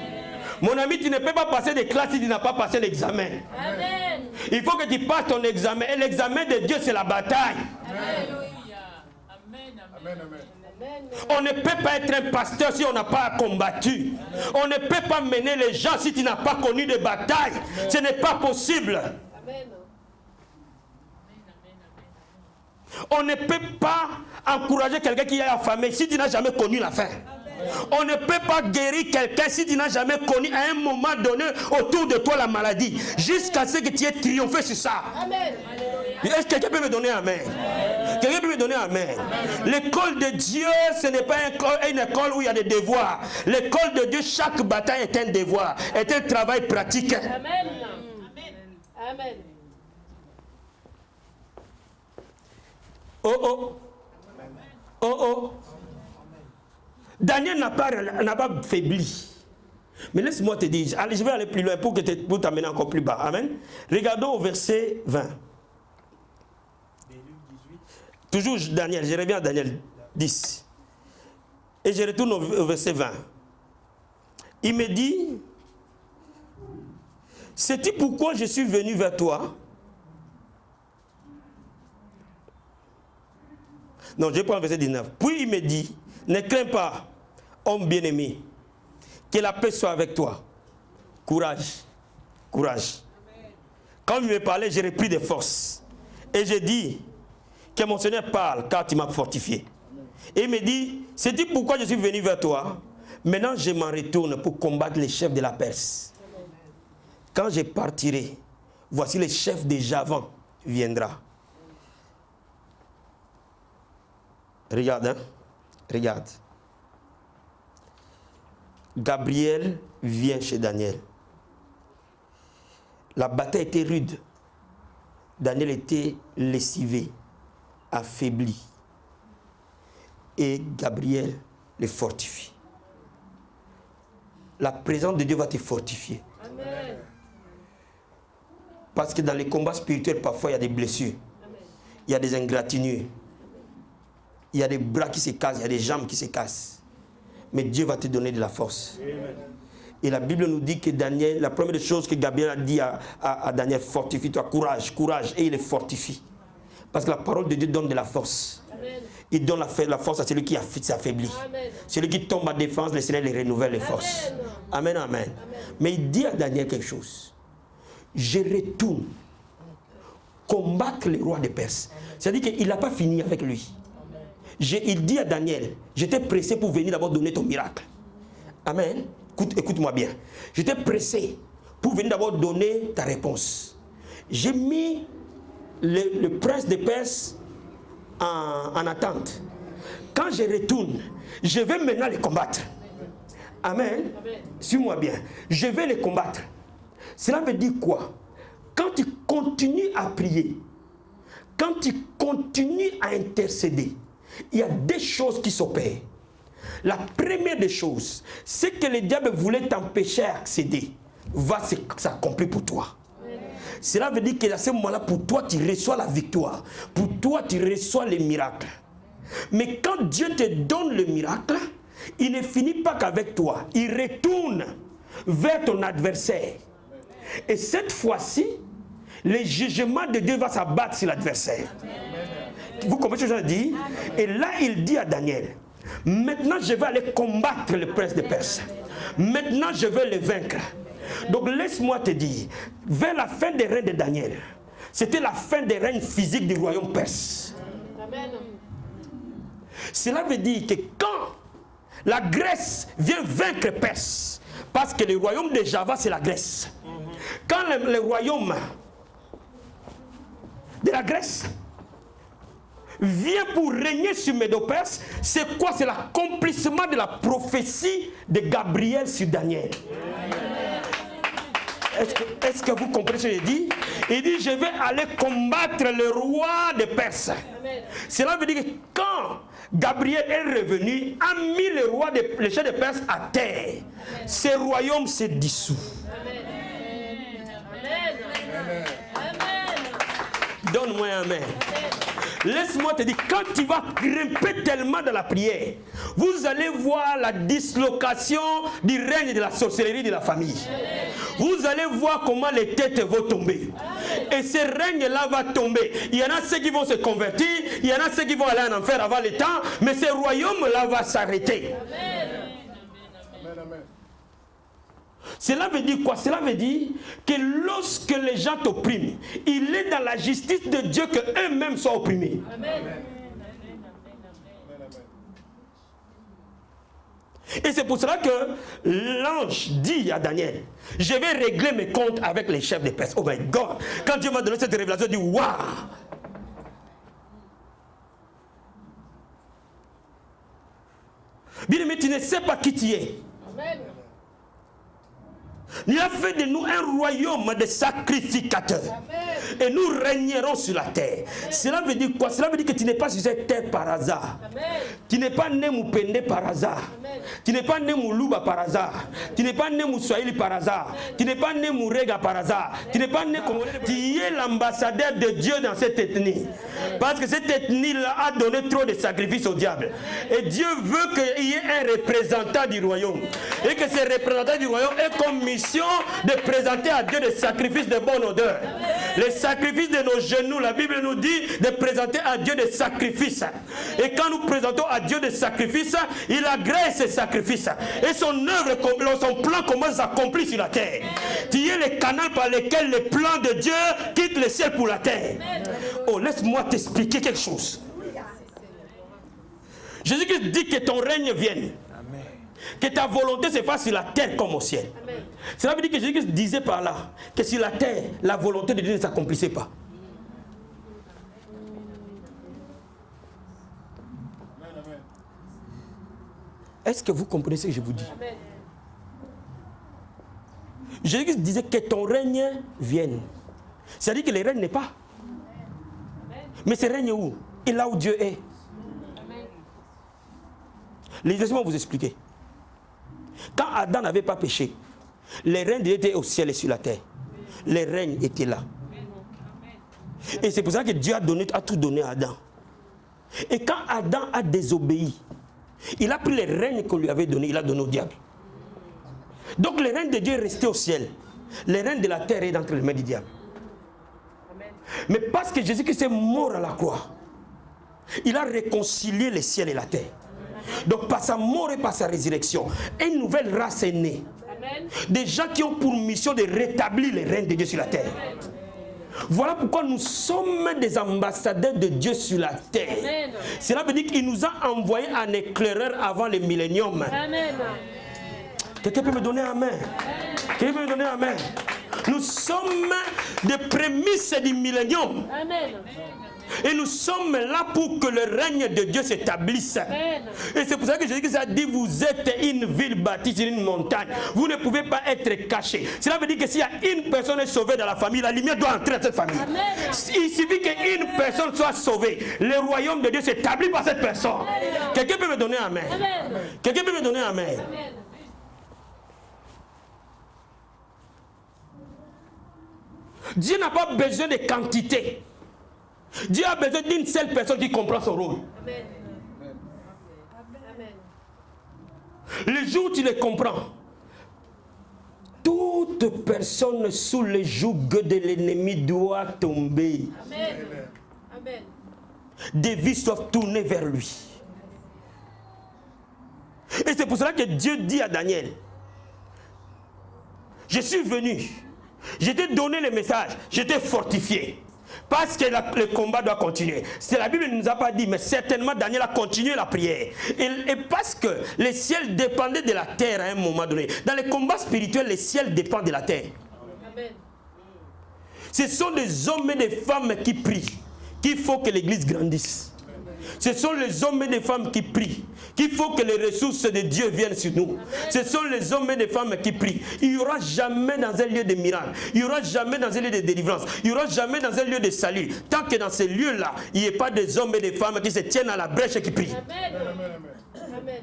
Mon ami, tu ne peux pas passer des classes si tu n'as pas passé l'examen. Amen. Il faut que tu passes ton examen. Et l'examen de Dieu, c'est la bataille. Amen. Amen. Amen. On ne peut pas être un pasteur si on n'a pas combattu. On ne peut pas mener les gens si tu n'as pas connu de bataille. Ce n'est pas possible. On ne peut pas encourager quelqu'un qui est affamé si tu n'as jamais connu la faim. On ne peut pas guérir quelqu'un si tu n'as jamais connu à un moment donné autour de toi la maladie. Jusqu'à ce que tu aies triomphé sur ça. Amen. Est-ce que quelqu'un peut me donner amen? Quelqu'un peut me donner amen? L'école de Dieu, ce n'est pas une école où il y a des devoirs. L'école de Dieu, chaque bataille est un devoir, est un travail pratique. Amen. Amen. Oh oh. Oh oh. Daniel n'a pas faibli. Mais laisse-moi te dire, allez, je vais aller plus loin pour t'amener encore plus bas. Amen. Regardons au verset 20. Toujours Daniel, je reviens à Daniel 10. Et je retourne au verset 20. Il me dit, sais-tu pourquoi je suis venu vers toi? Non, je prends le verset 19. Puis il me dit, ne crains pas, homme bien-aimé, que la paix soit avec toi. Courage, courage. Quand il me parlait, j'ai repris des forces. Et j'ai dit que mon Seigneur parle car tu m'as fortifié. Et il me dit, c'est-tu pourquoi je suis venu vers toi? Maintenant, je m'en retourne pour combattre les chefs de la Perse. Quand je partirai, voici le chef de Javan viendra. Regarde, hein? Regarde. Gabriel vient chez Daniel. La bataille était rude. Daniel était lessivé, affaibli. Et Gabriel le fortifie. La présence de Dieu va te fortifier. Amen. Parce que dans les combats spirituels, parfois, il y a des blessures. Amen. Il y a des ingratitudes. Il y a des bras qui se cassent, il y a des jambes qui se cassent. Mais Dieu va te donner de la force. Amen. Et la Bible nous dit que Daniel, la première chose que Gabriel a dit à Daniel, fortifie-toi, courage, courage. Et il le fortifie. Parce que la parole de Dieu donne de la force. Amen. Il donne la force à celui qui s'affaiblit. Celui qui tombe à défense, le Seigneur les renouvelle les forces. Amen, amen, amen. Mais il dit à Daniel quelque chose. Je retourne combattre les rois de Perse. C'est-à-dire qu'il n'a pas fini avec lui. Il dit à Daniel, j'étais pressé pour venir d'abord donner ton miracle. Amen. Écoute-moi bien. J'étais pressé pour venir d'abord donner ta réponse. J'ai mis le prince de Perse en attente. Quand je retourne, je vais maintenant les combattre. Amen. Suis-moi bien. Je vais les combattre. Cela veut dire quoi? Quand tu continues à prier, quand tu continues à intercéder, il y a des choses qui s'opèrent. La première des choses, c'est que le diable voulait t'empêcher d'accéder, va s'accomplir pour toi. Cela veut dire qu'à ce moment-là, pour toi, tu reçois la victoire. Pour toi, tu reçois les miracles. Mais quand Dieu te donne le miracle, il ne finit pas qu'avec toi. Il retourne vers ton adversaire. Et cette fois-ci, le jugement de Dieu va s'abattre sur l'adversaire. Vous comprenez ce que je dis? Et là, il dit à Daniel, maintenant, je vais aller combattre le prince de Perse. Maintenant, je vais le vaincre. Donc, laisse-moi te dire, vers la fin des règnes de Daniel, c'était la fin des règnes physiques du royaume perse. Amen. Cela veut dire que quand la Grèce vient vaincre Perse, parce que le royaume de Java, c'est la Grèce. Quand le royaume de la Grèce vient pour régner sur Médo-Perse, c'est quoi? C'est l'accomplissement de la prophétie de Gabriel sur Daniel. Est-ce que vous comprenez ce que je dis? Il dit, je vais aller combattre le roi de Perse. Cela veut dire que quand Gabriel est revenu, a mis le chef de Perse à terre, ce royaume s'est dissous. Donne-moi un amen. Laisse-moi te dire, quand tu vas grimper tellement dans la prière, vous allez voir la dislocation du règne de la sorcellerie de la famille. Vous allez voir comment les têtes vont tomber. Et ce règne-là va tomber. Il y en a ceux qui vont se convertir, il y en a ceux qui vont aller en enfer avant le temps, mais ce royaume-là va s'arrêter. Cela veut dire quoi? Cela veut dire que lorsque les gens t'oppriment, il est dans la justice de Dieu qu'eux-mêmes soient opprimés. Amen. Et c'est pour cela que l'ange dit à Daniel, je vais régler mes comptes avec les chefs des Perses. Oh my God! Quand Dieu m'a donné cette révélation, il dit, waouh! Bien aimé, tu ne sais pas qui tu es. Amen. Il a fait de nous un royaume de sacrificateurs. Amen. Et nous régnerons sur la terre. Amen. Cela veut dire quoi? Cela veut dire que tu n'es pas sur cette terre par hasard. Amen. Tu n'es pas né Moupende par hasard. Amen. Tu n'es pas né Moulouba par hasard. Amen. Tu n'es pas né Moussaïli par hasard. Amen. Tu n'es pas né Mourega par hasard. Amen. Tu n'es pas né Congolais. Tu es l'ambassadeur de Dieu dans cette ethnie. Amen. Parce que cette ethnie-là a donné trop de sacrifices au diable. Amen. Et Dieu veut qu'il y ait un représentant du royaume. Amen. Et que ce représentant du royaume ait comme mission de présenter à Dieu des sacrifices de bonne odeur. Amen. Les sacrifices de nos genoux, la Bible nous dit de présenter à Dieu des sacrifices. Et quand nous présentons à Dieu des sacrifices, il agrée ces sacrifices. Et son œuvre, son plan commence à s'accomplir sur la terre. Tu es le canal par lequel le plan de Dieu quitte le ciel pour la terre. Oh, laisse-moi t'expliquer quelque chose. Jésus-Christ dit que ton règne vienne. Que ta volonté se fasse sur la terre comme au ciel. Cela veut dire que Jésus-Christ disait par là que sur la terre, la volonté de Dieu ne s'accomplissait pas. Est-ce que vous comprenez ce que je vous dis? Jésus-Christ disait que ton règne vienne. C'est-à-dire que le règne n'est pas. Mais c'est règne où? Et là où Dieu est. Laissez-moi vous expliquer. Quand Adam n'avait pas péché, les règnes étaient au ciel et sur la terre. Les règnes étaient là. Et c'est pour ça que Dieu a tout donné à Adam. Et quand Adam a désobéi, il a pris les règnes qu'on lui avait donnés, il a donné au diable. Donc les règnes de Dieu est resté au ciel. Les règnes de la terre est entre les mains du diable. Mais parce que Jésus-Christ est mort à la croix, il a réconcilié le ciel et la terre. Donc par sa mort et par sa résurrection, une nouvelle race est née. Amen. Des gens qui ont pour mission de rétablir les règnes de Dieu sur la terre. Amen. Voilà pourquoi nous sommes des ambassadeurs de Dieu sur la terre. Amen. Cela veut dire qu'il nous a envoyé un éclaireur avant le millénium. Amen. Quelqu'un peut me donner un amen? Quelqu'un peut me donner un amen? Nous sommes des prémices du millénium. Amen. Et nous sommes là pour que le règne de Dieu s'établisse. Et c'est pour ça que Jésus a dit, vous êtes une ville bâtie sur une montagne. Vous ne pouvez pas être cachés. Cela veut dire que s'il y a une personne sauvée dans la famille, la lumière doit entrer dans cette famille. Amen. Il suffit qu'une personne soit sauvée. Le royaume de Dieu s'établit par cette personne. Quelqu'un peut me donner un amen? Quelqu'un peut me donner un amen? Amen. Dieu n'a pas besoin de quantité. Dieu a besoin d'une seule personne qui comprend son rôle. Amen. Le jour où tu le comprends, toute personne sous le joug de l'ennemi doit tomber. Amen. Amen. Des vies doivent tourner vers lui. Et c'est pour cela que Dieu dit à Daniel, je suis venu, je t'ai donné le message, je t'ai fortifié. Parce que le combat doit continuer. C'est la Bible ne nous a pas dit, mais certainement Daniel a continué la prière. Et parce que le ciel dépendait de la terre à un moment donné. Dans les combats spirituels, le ciel dépend de la terre. Amen. Ce sont des hommes et des femmes qui prient qu'il faut que l'église grandisse. Ce sont les hommes et les femmes qui prient qu'il faut que les ressources de Dieu viennent sur nous. Amen. Ce sont les hommes et les femmes qui prient. Il n'y aura jamais dans un lieu de miracle, il n'y aura jamais dans un lieu de délivrance, il n'y aura jamais dans un lieu de salut, tant que dans ces lieux-là, il n'y ait pas des hommes et des femmes qui se tiennent à la brèche et qui prient. Amen. Amen.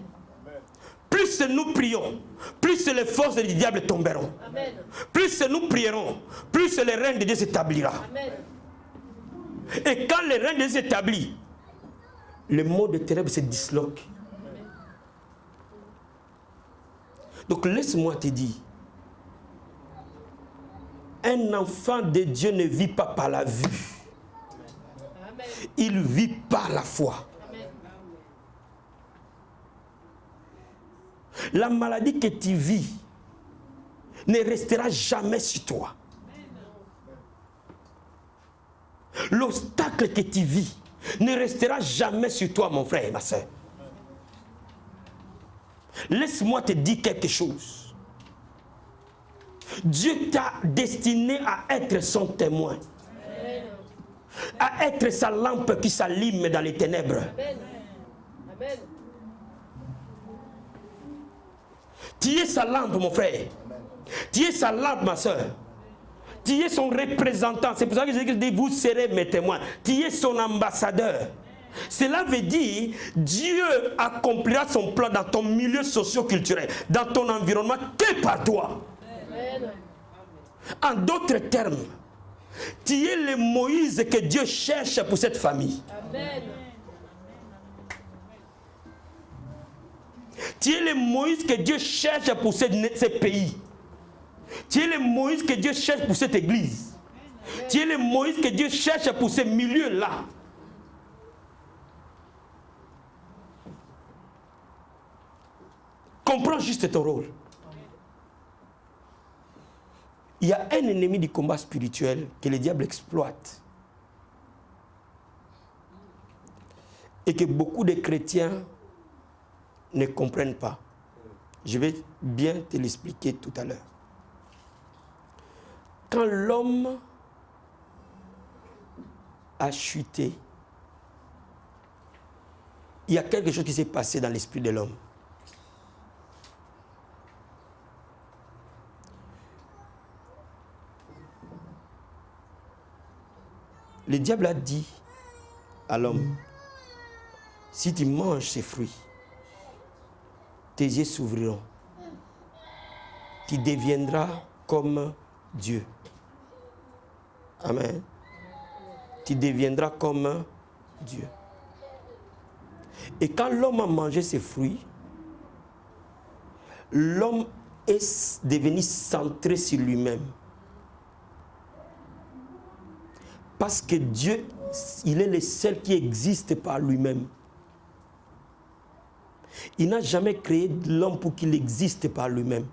Plus nous prions, plus les forces du diable tomberont. Amen. Plus nous prierons, plus le règne de Dieu s'établira. Amen. Et quand le règne de Dieu s'établit, le monde de ténèbres se disloque. Donc laisse-moi te dire, un enfant de Dieu ne vit pas par la vue. Amen. Il vit par la foi. Amen. La maladie que tu vis ne restera jamais sur toi. L'obstacle que tu vis ne restera jamais sur toi, mon frère et ma soeur. Laisse-moi te dire quelque chose. Dieu t'a destiné à être son témoin. Amen. À être sa lampe qui s'allume dans les ténèbres. Amen. Amen. Tu es sa lampe, mon frère. Tu es sa lampe, ma soeur. Tu es son représentant. C'est pour ça que je dis, vous serez mes témoins. Tu es son ambassadeur. Cela veut dire, Dieu accomplira son plan dans ton milieu socio-culturel, dans ton environnement, que par toi. Amen. En d'autres termes, tu es le Moïse que Dieu cherche pour cette famille. Amen. Tu es le Moïse que Dieu cherche pour ce pays. Tu es le Moïse que Dieu cherche pour cette église. Tu es le Moïse que Dieu cherche pour ce milieu-là. Comprends juste ton rôle. Il y a un ennemi du combat spirituel que le diable exploite. Et que beaucoup de chrétiens ne comprennent pas. Je vais bien te l'expliquer tout à l'heure. Quand l'homme a chuté, il y a quelque chose qui s'est passé dans l'esprit de l'homme. Le diable a dit à l'homme, si tu manges ces fruits, tes yeux s'ouvriront. Tu deviendras comme Dieu. Amen. Tu deviendras comme Dieu. Et quand l'homme a mangé ces fruits, l'homme est devenu centré sur lui-même. Parce que Dieu, il est le seul qui existe par lui-même. Il n'a jamais créé l'homme pour qu'il existe par lui-même.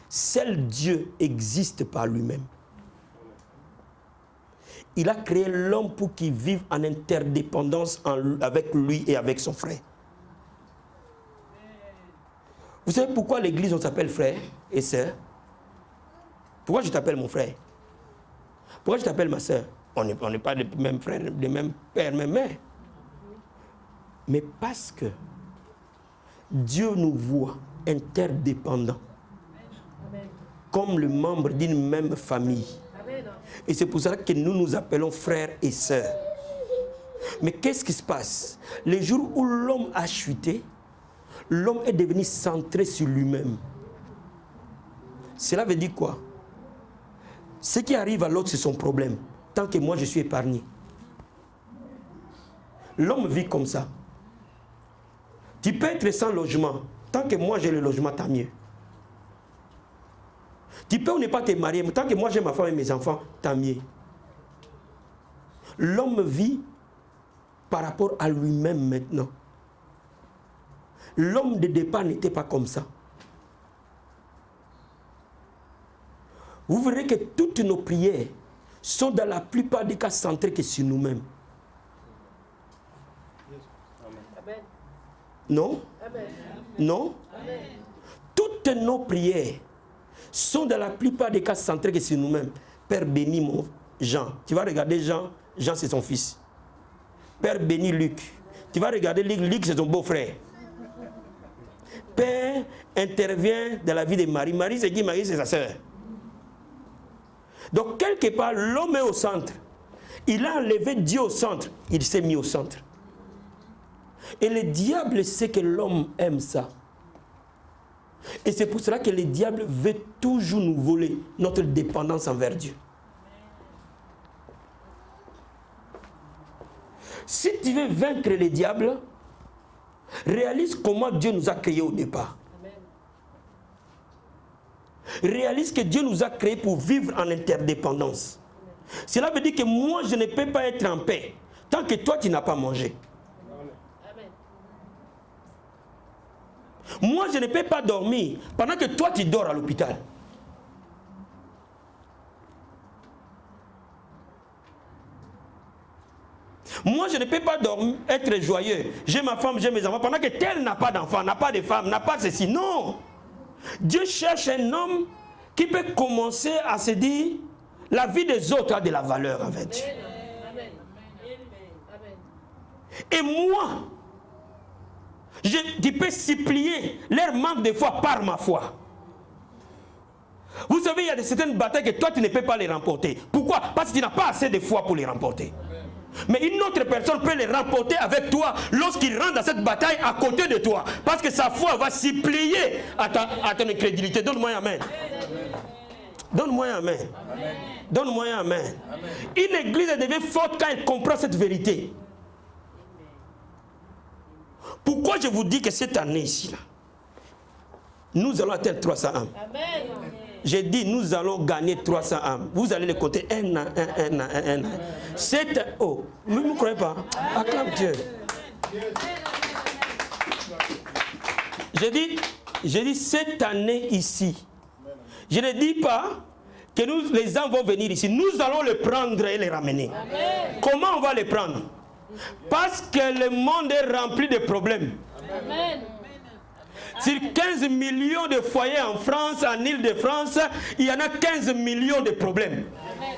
Seul Dieu existe par lui-même. Il a créé l'homme pour qu'il vive en interdépendance avec lui et avec son frère. Vous savez pourquoi l'église on s'appelle frère et sœur? Pourquoi je t'appelle mon frère? Pourquoi je t'appelle ma sœur? On n'est pas des mêmes frères, des mêmes pères, même mères. Mais parce que Dieu nous voit interdépendants, comme le membre d'une même famille. Et c'est pour ça que nous nous appelons frères et sœurs. Mais qu'est-ce qui se passe? Les jours où l'homme a chuté, l'homme est devenu centré sur lui-même. Cela veut dire quoi? Ce qui arrive à l'autre, c'est son problème. Tant que moi, je suis épargné. L'homme vit comme ça. Tu peux être sans logement. Tant que moi, j'ai le logement, tant mieux. Tu peux ou ne pas te marier, mais tant que moi, j'ai ma femme et mes enfants, tant mieux. L'homme vit par rapport à lui-même maintenant. L'homme de départ n'était pas comme ça. Vous verrez que toutes nos prières sont dans la plupart des cas centrées que sur nous-mêmes. Amen. Non? Amen. Non? Amen. Toutes nos prières sont dans la plupart des cas centrées que sur nous-mêmes. Père bénis mon Jean. Tu vas regarder Jean. Jean c'est son fils. Père bénis Luc. Tu vas regarder Luc. Luc c'est son beau-frère. Père intervient dans la vie de Marie. Marie c'est qui? Marie c'est sa sœur. Donc, quelque part, l'homme est au centre. Il a enlevé Dieu au centre. Il s'est mis au centre. Et le diable sait que l'homme aime ça. Et c'est pour cela que le diable veut toujours nous voler notre dépendance envers Dieu. Si tu veux vaincre le diable, réalise comment Dieu nous a créés au départ. Réalise que Dieu nous a créés pour vivre en interdépendance. Cela veut dire que moi, je ne peux pas être en paix tant que toi, tu n'as pas mangé. Amen. Moi, je ne peux pas dormir pendant que toi, tu dors à l'hôpital. Moi, je ne peux pas dormir, être joyeux. J'ai ma femme, j'ai mes enfants, pendant que tel n'a pas d'enfant, n'a pas de femme, n'a pas ceci. Non. Dieu cherche un homme qui peut commencer à se dire la vie des autres a de la valeur avec Dieu. Et moi, tu peux supplier leur manque de foi par ma foi. Vous savez, il y a certaines batailles que toi tu ne peux pas les remporter. Pourquoi? Parce que tu n'as pas assez de foi pour les remporter. Mais une autre personne peut les remporter avec toi lorsqu'il rentre dans cette bataille à côté de toi. Parce que sa foi va s'y plier à ton incrédulité. Donne-moi un amen. Donne-moi un amen. Donne-moi un amen. Une église devient forte quand elle comprend cette vérité. Pourquoi je vous dis que cette année ici, là, nous allons atteindre 300 âmes. J'ai dit, nous allons gagner 300 âmes. Vous allez les compter un an. 7 oh, vous ne croyez pas? Acclame Dieu. J'ai dit cette année ici. Je ne dis pas que nous, les gens vont venir ici. Nous allons les prendre et les ramener. Amen. Comment on va les prendre? Parce que le monde est rempli de problèmes. Amen. Sur 15 millions de foyers en France, en Île-de-France, il y en a 15 millions de problèmes. Amen.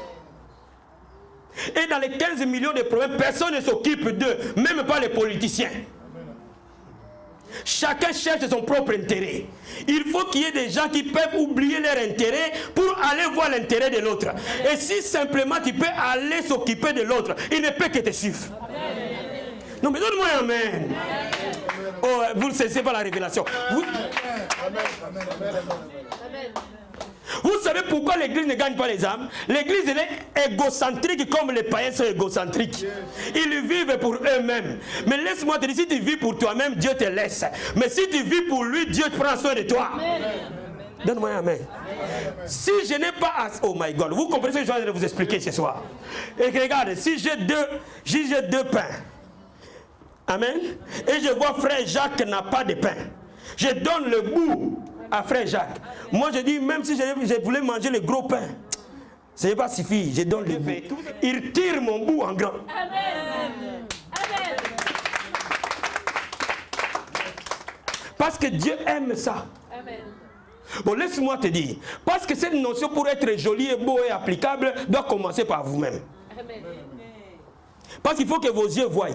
Et dans les 15 millions de problèmes, personne ne s'occupe d'eux, même pas les politiciens. Chacun cherche son propre intérêt. Il faut qu'il y ait des gens qui peuvent oublier leur intérêt pour aller voir l'intérêt de l'autre. Et si simplement tu peux aller s'occuper de l'autre, il ne peut que te suivre. Non mais donne-moi un amen. Oh, vous ne cessez pas la révélation. Vous savez pourquoi l'église ne gagne pas les âmes? L'église elle est égocentrique comme les païens sont égocentriques. Ils vivent pour eux-mêmes. Mais laisse-moi te dire, si tu vis pour toi-même, Dieu te laisse. Mais si tu vis pour lui, Dieu te prend soin de toi. Donne-moi un amen. Si je n'ai pas... Oh my God, vous comprenez ce que je viens de vous expliquer ce soir? Et regarde, si j'ai deux pains, amen, et je vois frère Jacques n'a pas de pain, je donne le bout à frère Jacques. Moi je dis, même si je voulais manger le gros pain, ça n'est pas suffi, je donne le bout. Il tire mon bout en grand. Amen. Amen. Parce que Dieu aime ça. Amen. Bon, laisse-moi te dire, parce que cette notion pour être jolie et beau et applicable doit commencer par vous-même. Amen. Parce qu'il faut que vos yeux voient.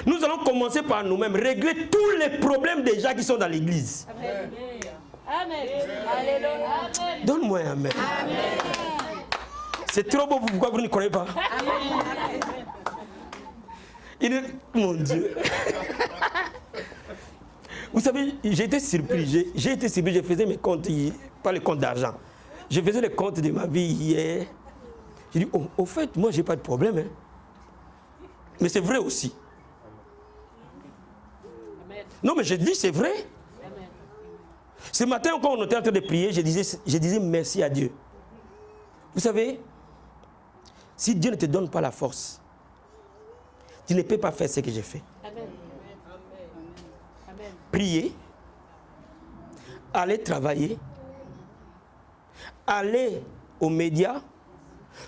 Nous allons commencer par nous-mêmes, régler tous les problèmes des gens qui sont dans l'église. Amen. Amen. Amen. Donne-moi un amen. Amen. C'est trop beau, pourquoi vous ne croyez pas? Amen. Mon Dieu. Vous savez, j'ai été surpris, je faisais mes comptes, pas les comptes d'argent. Je faisais les comptes de ma vie hier. J'ai dit, au fait, moi, je n'ai pas de problème. Hein. Mais c'est vrai aussi. Amen. Non, mais je dis, c'est vrai. Amen. Ce matin, quand on était en train de prier, je disais merci à Dieu. Vous savez, si Dieu ne te donne pas la force, tu ne peux pas faire ce que j'ai fait. Amen. Prier, aller travailler, aller aux médias,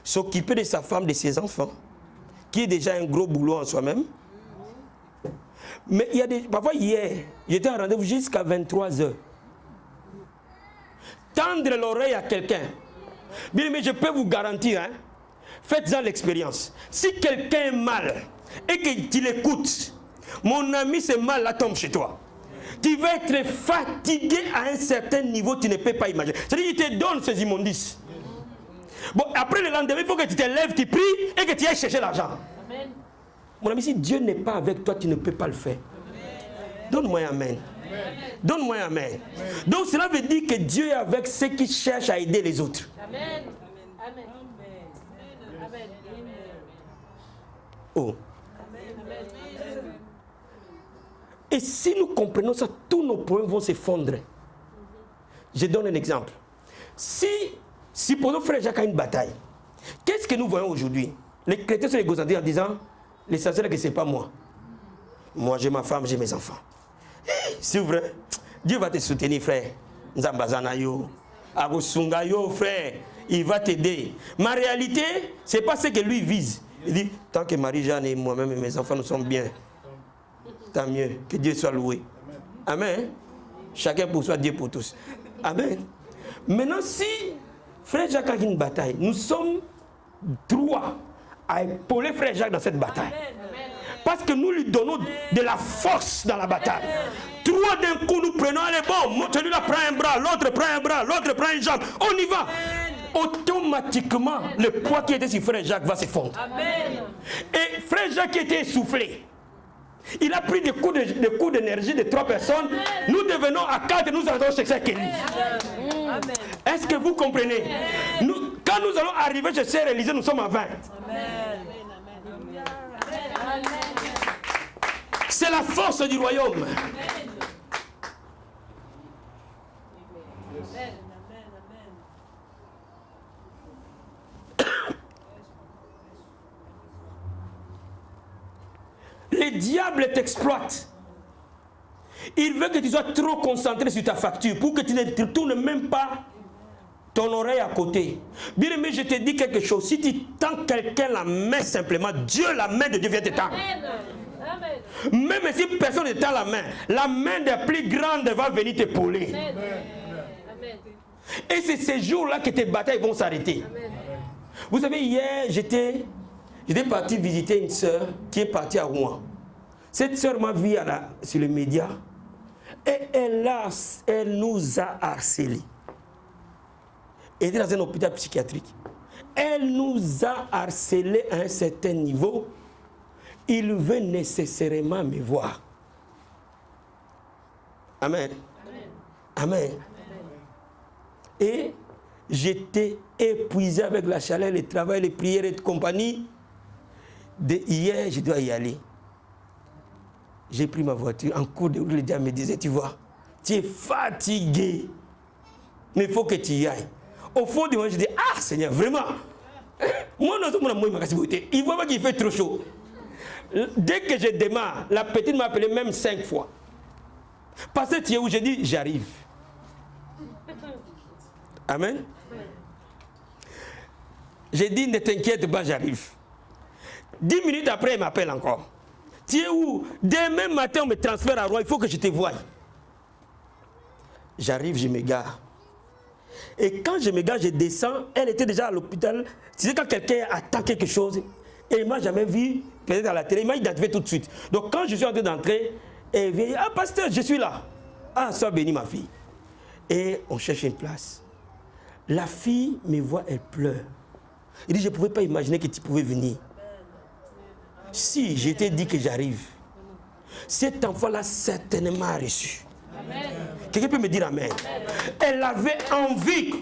s'occuper de sa femme, de ses enfants, qui est déjà un gros boulot en soi-même. Mais il y a des... Parfois hier, j'étais en rendez-vous jusqu'à 23h. Tendre l'oreille à quelqu'un. Bien, mais je peux vous garantir, hein, faites-en l'expérience. Si quelqu'un est mal et que tu l'écoutes, mon ami, ce mal-là tombe chez toi. Tu vas être fatigué à un certain niveau, tu ne peux pas imaginer. C'est-à-dire qu'il te donne ces immondices. Bon, après le lendemain, il faut que tu te lèves, tu pries et que tu ailles chercher l'argent. Mon ami, si Dieu n'est pas avec toi, tu ne peux pas le faire. Donne-moi un amen. Donne-moi un amen. Donc cela veut dire que Dieu est avec ceux qui cherchent à aider les autres. Amen. Amen. Amen. Oh. Et si nous comprenons ça, tous nos problèmes vont s'effondrer. Je donne un exemple. Si pour nos frères Jacques a une bataille, qu'est-ce que nous voyons aujourd'hui? Les chrétiens sont égocentriques en disant, l'essentiel est que ce n'est pas moi. Moi, j'ai ma femme, j'ai mes enfants. C'est vrai. Dieu va te soutenir, frère. Nzambazanayo, Agosungayo, frère. Il va t'aider. Ma réalité, ce n'est pas ce que lui vise. Il dit, tant que Marie-Jeanne et moi-même et mes enfants nous sommes bien, tant mieux. Que Dieu soit loué. Amen. Chacun pour soi, Dieu pour tous. Amen. Maintenant, si frère Jacques a une bataille, nous sommes droits à épauler frère Jacques dans cette bataille. Parce que nous lui donnons de la force dans la bataille. Trois d'un coup, nous prenons, allez, bon, celui-là prend un bras, l'autre prend un bras, l'autre prend une jambe. On y va. Automatiquement, le poids qui était sur frère Jacques va s'effondrer. Et frère Jacques était essoufflé. Il a pris des coups d'énergie de 3 personnes. Nous devenons à 4 nous allons chez Sœur Kelly. Est-ce que vous comprenez? Quand nous allons arriver chez Sœur Élisée, nous sommes à 20. C'est la force du royaume. t'exploite. Il veut que tu sois trop concentré sur ta facture pour que tu ne te tournes même pas ton oreille à côté. Bien aimé, je te dis quelque chose. Si tu tends quelqu'un la main simplement, Dieu, la main de Dieu vient te tendre. Amen. Même si personne ne tend la main des plus grandes va venir t'épauler. Amen. Et c'est ces jours-là que tes batailles vont s'arrêter. Vous savez, hier, j'étais parti visiter une sœur qui est partie à Rouen. Cette sœur m'a vu sur les médias et elle nous a harcelés. Elle était dans un hôpital psychiatrique. Elle nous a harcelés à un certain niveau. Il veut nécessairement me voir. Amen. Amen. Amen. Et j'étais épuisé avec la chaleur, le travail, les prières et compagnie. Hier, je dois y aller. J'ai pris ma voiture. En cours de route, le diable me disait, tu vois, tu es fatigué. Mais il faut que tu y ailles. Au fond de moi, je dis, ah Seigneur, vraiment. Moi, il voit pas qu'il fait trop chaud. Dès que je démarre, la petite m'a appelé même 5 fois. Parce que tu es où? J'ai dit, j'arrive. Amen. J'ai dit, ne t'inquiète pas, j'arrive. 10 minutes après, il m'appelle encore. Tu es où? Demain matin, on me transfère à Rouen, il faut que je te voie. J'arrive, je me gare. Et quand je me gare, je descends, elle était déjà à l'hôpital. Tu sais, quand quelqu'un attend quelque chose, et il ne m'a jamais vu, peut-être à la télé, il m'a identifié tout de suite. Donc quand je suis en train d'entrer, elle vient, ah pasteur, je suis là. Ah, sois béni ma fille. Et on cherche une place. La fille me voit, elle pleure. Il dit, je ne pouvais pas imaginer que tu pouvais venir. Si je t'ai dit que j'arrive, cet enfant-là certainement reçu. Amen. Quelqu'un peut me dire amen. Amen. Elle avait envie.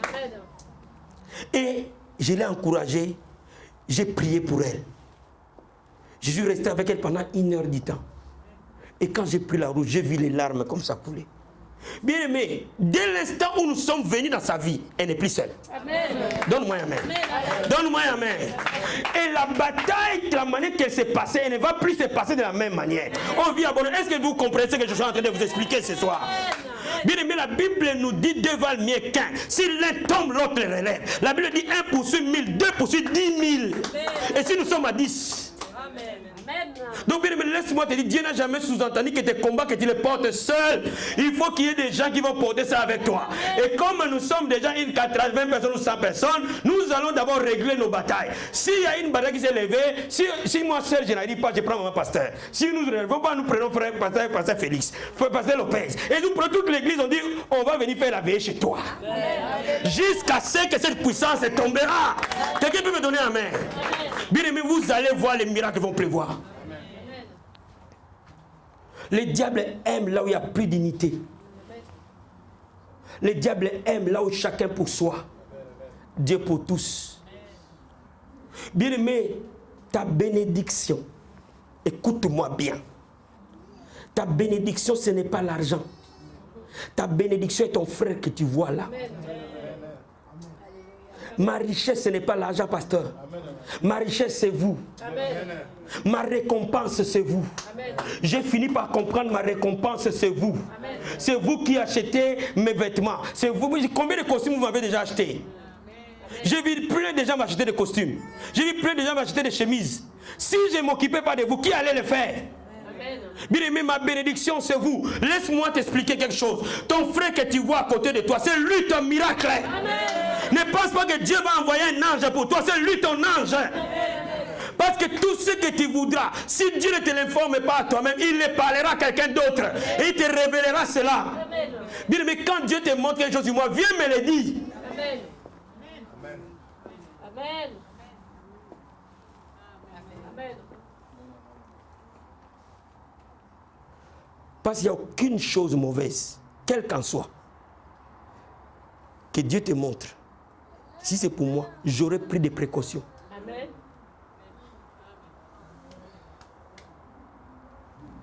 Amen. Et je l'ai encouragée. J'ai prié pour elle. Je suis resté avec elle pendant 1 heure du temps. Et quand j'ai pris la route, j'ai vu les larmes comme ça couler. Bien aimé, dès l'instant où nous sommes venus dans sa vie, elle n'est plus seule. Donne-moi un amen. Donne-moi un amen. Et la bataille, de la manière qu'elle s'est passée, elle ne va plus se passer de la même manière. On vit à bon. Est-ce que vous comprenez ce que je suis en train de vous expliquer ce soir? Bien aimé, la Bible nous dit 2 valent mieux qu'un. Si l'un tombe, l'autre le relève. La Bible dit 1 poursuit 1000, 2 poursuit 10 000. Et si nous sommes à 10? Amen. Donc bien aimé, laisse-moi te dire, Dieu n'a jamais sous-entendu que tes combats, que tu les portes seul. Il faut qu'il y ait des gens qui vont porter ça avec toi. Et comme nous sommes déjà une 80 personnes ou 100 personnes, nous allons d'abord régler nos batailles. S'il y a une bataille qui s'est levée, si moi seul je n'arrive pas, je prends mon pasteur. Si nous ne relevons pas, nous prenons frère pasteur Félix, pasteur Lopez. Et nous prenons toute l'église, on dit, on va venir faire la veille chez toi. Jusqu'à ce que cette puissance tombera. Quelqu'un peut me donner un amen? Bien aimé, vous allez voir les miracles qui vont prévoir. Le diable aime là où il n'y a plus d'unité. Le diable aime là où chacun pour soi. Dieu pour tous. Bien aimé, ta bénédiction, écoute-moi bien. Ta bénédiction, ce n'est pas l'argent. Ta bénédiction est ton frère que tu vois là. Ma richesse, ce n'est pas l'argent, pasteur. Ma richesse, c'est vous. Amen. Ma récompense, c'est vous. J'ai fini par comprendre, ma récompense, c'est vous. C'est vous qui achetez mes vêtements. C'est vous. Combien de costumes vous m'avez déjà acheté? J'ai vu plein de gens m'acheter des costumes. J'ai vu plein de gens m'acheter des chemises. Si je ne m'occupais pas de vous, qui allait le faire? Bien aimé, ma bénédiction, c'est vous. Laisse-moi t'expliquer quelque chose. Ton frère que tu vois à côté de toi, c'est lui ton miracle. Amen. Ne pense pas que Dieu va envoyer un ange pour toi, c'est lui ton ange. Amen. Parce que tout ce que tu voudras, si Dieu ne te l'informe pas à toi-même, il le parlera à quelqu'un d'autre. Et il te révélera cela. Amen. Bien aimé, quand Dieu te montre quelque chose sur moi, viens me le dire. Amen. Amen. Amen. Amen. Parce qu'il n'y a aucune chose mauvaise, quelle qu'en soit, que Dieu te montre. Si c'est pour moi, j'aurais pris des précautions. Amen.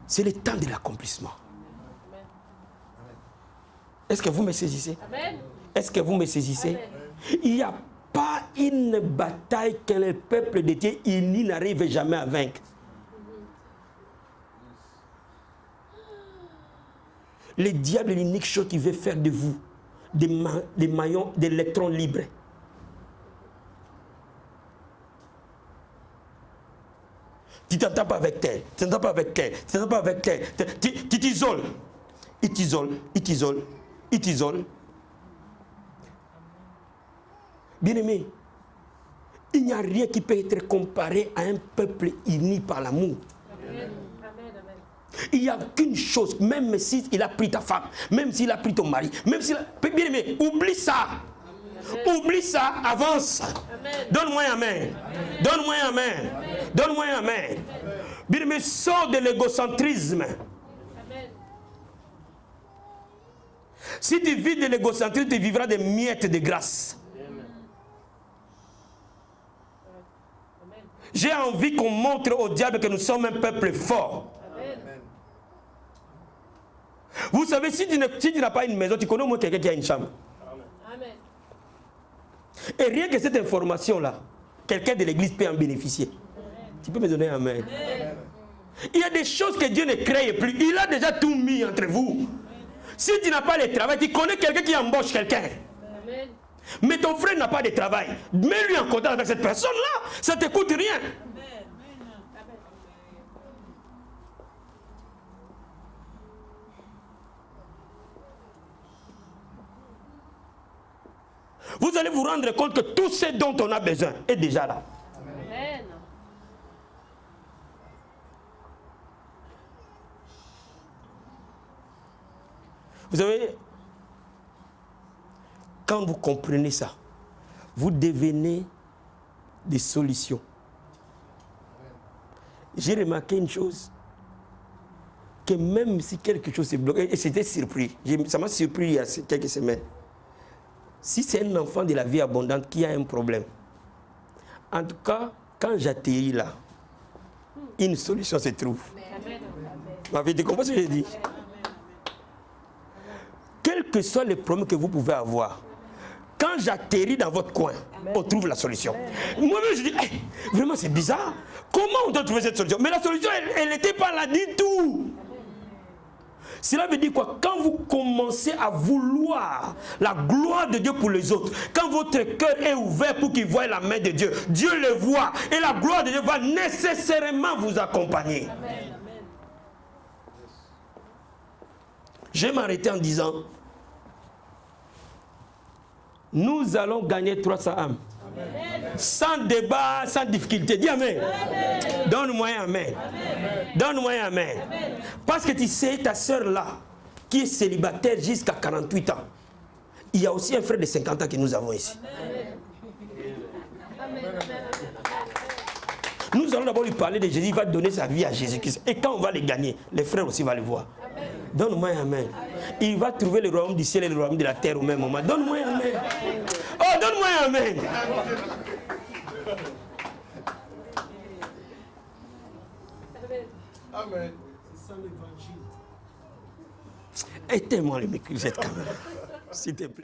C'est le temps de l'accomplissement. Est-ce que vous me saisissez? Amen. Est-ce que vous me saisissez? Amen. Il n'y a pas une bataille que le peuple de Dieu uni n'arrive jamais à vaincre. Le diable est l'unique chose qui veut faire de vous des maillons, des électrons libres. Tu t'entends pas avec tel, tu t'entends pas avec tel, tu t'entends pas avec tel. Tu t'isoles. Il t'isole, il t'isole, il t'isole. Bien-aimé, il n'y a rien qui peut être comparé à un peuple uni par l'amour. Il n'y a qu'une chose, même s'il a pris ta femme, même s'il a pris ton mari, même s'il a... Bien-aimé, oublie ça. Amen. Oublie ça, avance. Donne-moi un amen. Donne-moi un amen. Donne-moi un amen. Bien-aimé, sors de l'égocentrisme. Amen. Si tu vis de l'égocentrisme, tu vivras des miettes de grâce. J'ai envie qu'on montre au diable que nous sommes un peuple fort. Amen. Vous savez, si tu n'as pas une maison, tu connais au moins quelqu'un qui a une chambre. Amen. Et rien que cette information-là, quelqu'un de l'église peut en bénéficier. Amen. Tu peux me donner un amen. Amen. Il y a des choses que Dieu ne crée plus. Il a déjà tout mis entre vous. Amen. Si tu n'as pas de travail, tu connais quelqu'un qui embauche quelqu'un. Amen. Mais ton frère n'a pas de travail. Mets-lui en contact avec cette personne-là. Ça ne te coûte rien. Vous allez vous rendre compte que tout ce dont on a besoin est déjà là. Amen. Vous savez, quand vous comprenez ça, vous devenez des solutions. J'ai remarqué une chose, que même si quelque chose est bloqué, et c'était surpris, ça m'a surpris il y a quelques semaines. Si c'est un enfant de la vie abondante qui a un problème, en tout cas, quand j'atterris là, une solution se trouve. Vous avez compris ce que j'ai dit? Quel que soit le problème que vous pouvez avoir, quand j'atterris dans votre coin, on trouve la solution. Moi-même, je dis, hey, vraiment, c'est bizarre. Comment on doit trouver cette solution? Mais la solution, elle n'était pas là du tout. Cela veut dire quoi? Quand vous commencez à vouloir la gloire de Dieu pour les autres, quand votre cœur est ouvert pour qu'il voie la main de Dieu, Dieu le voit et la gloire de Dieu va nécessairement vous accompagner. Amen. Je vais m'arrêter en disant, nous allons gagner 300 âmes. Amen. Sans débat, sans difficulté. Dis amen. Amen. Donne-moi un amen. Amen. Donne-moi un amen. Amen. Parce que tu sais, ta soeur là, qui est célibataire jusqu'à 48 ans, il y a aussi un frère de 50 ans que nous avons ici. Amen. Nous allons d'abord lui parler de Jésus, il va donner sa vie à Jésus-Christ. Et quand on va les gagner, les frères aussi vont le voir. Amen. Donne-moi un amen. Il va trouver le royaume du ciel et le royaume de la terre au même moment. Donne-moi un amen. Oh, donne-moi un amen. Amen. C'est ça l'évangile. Éteins-moi le micro, cette caméra. S'il te plaît.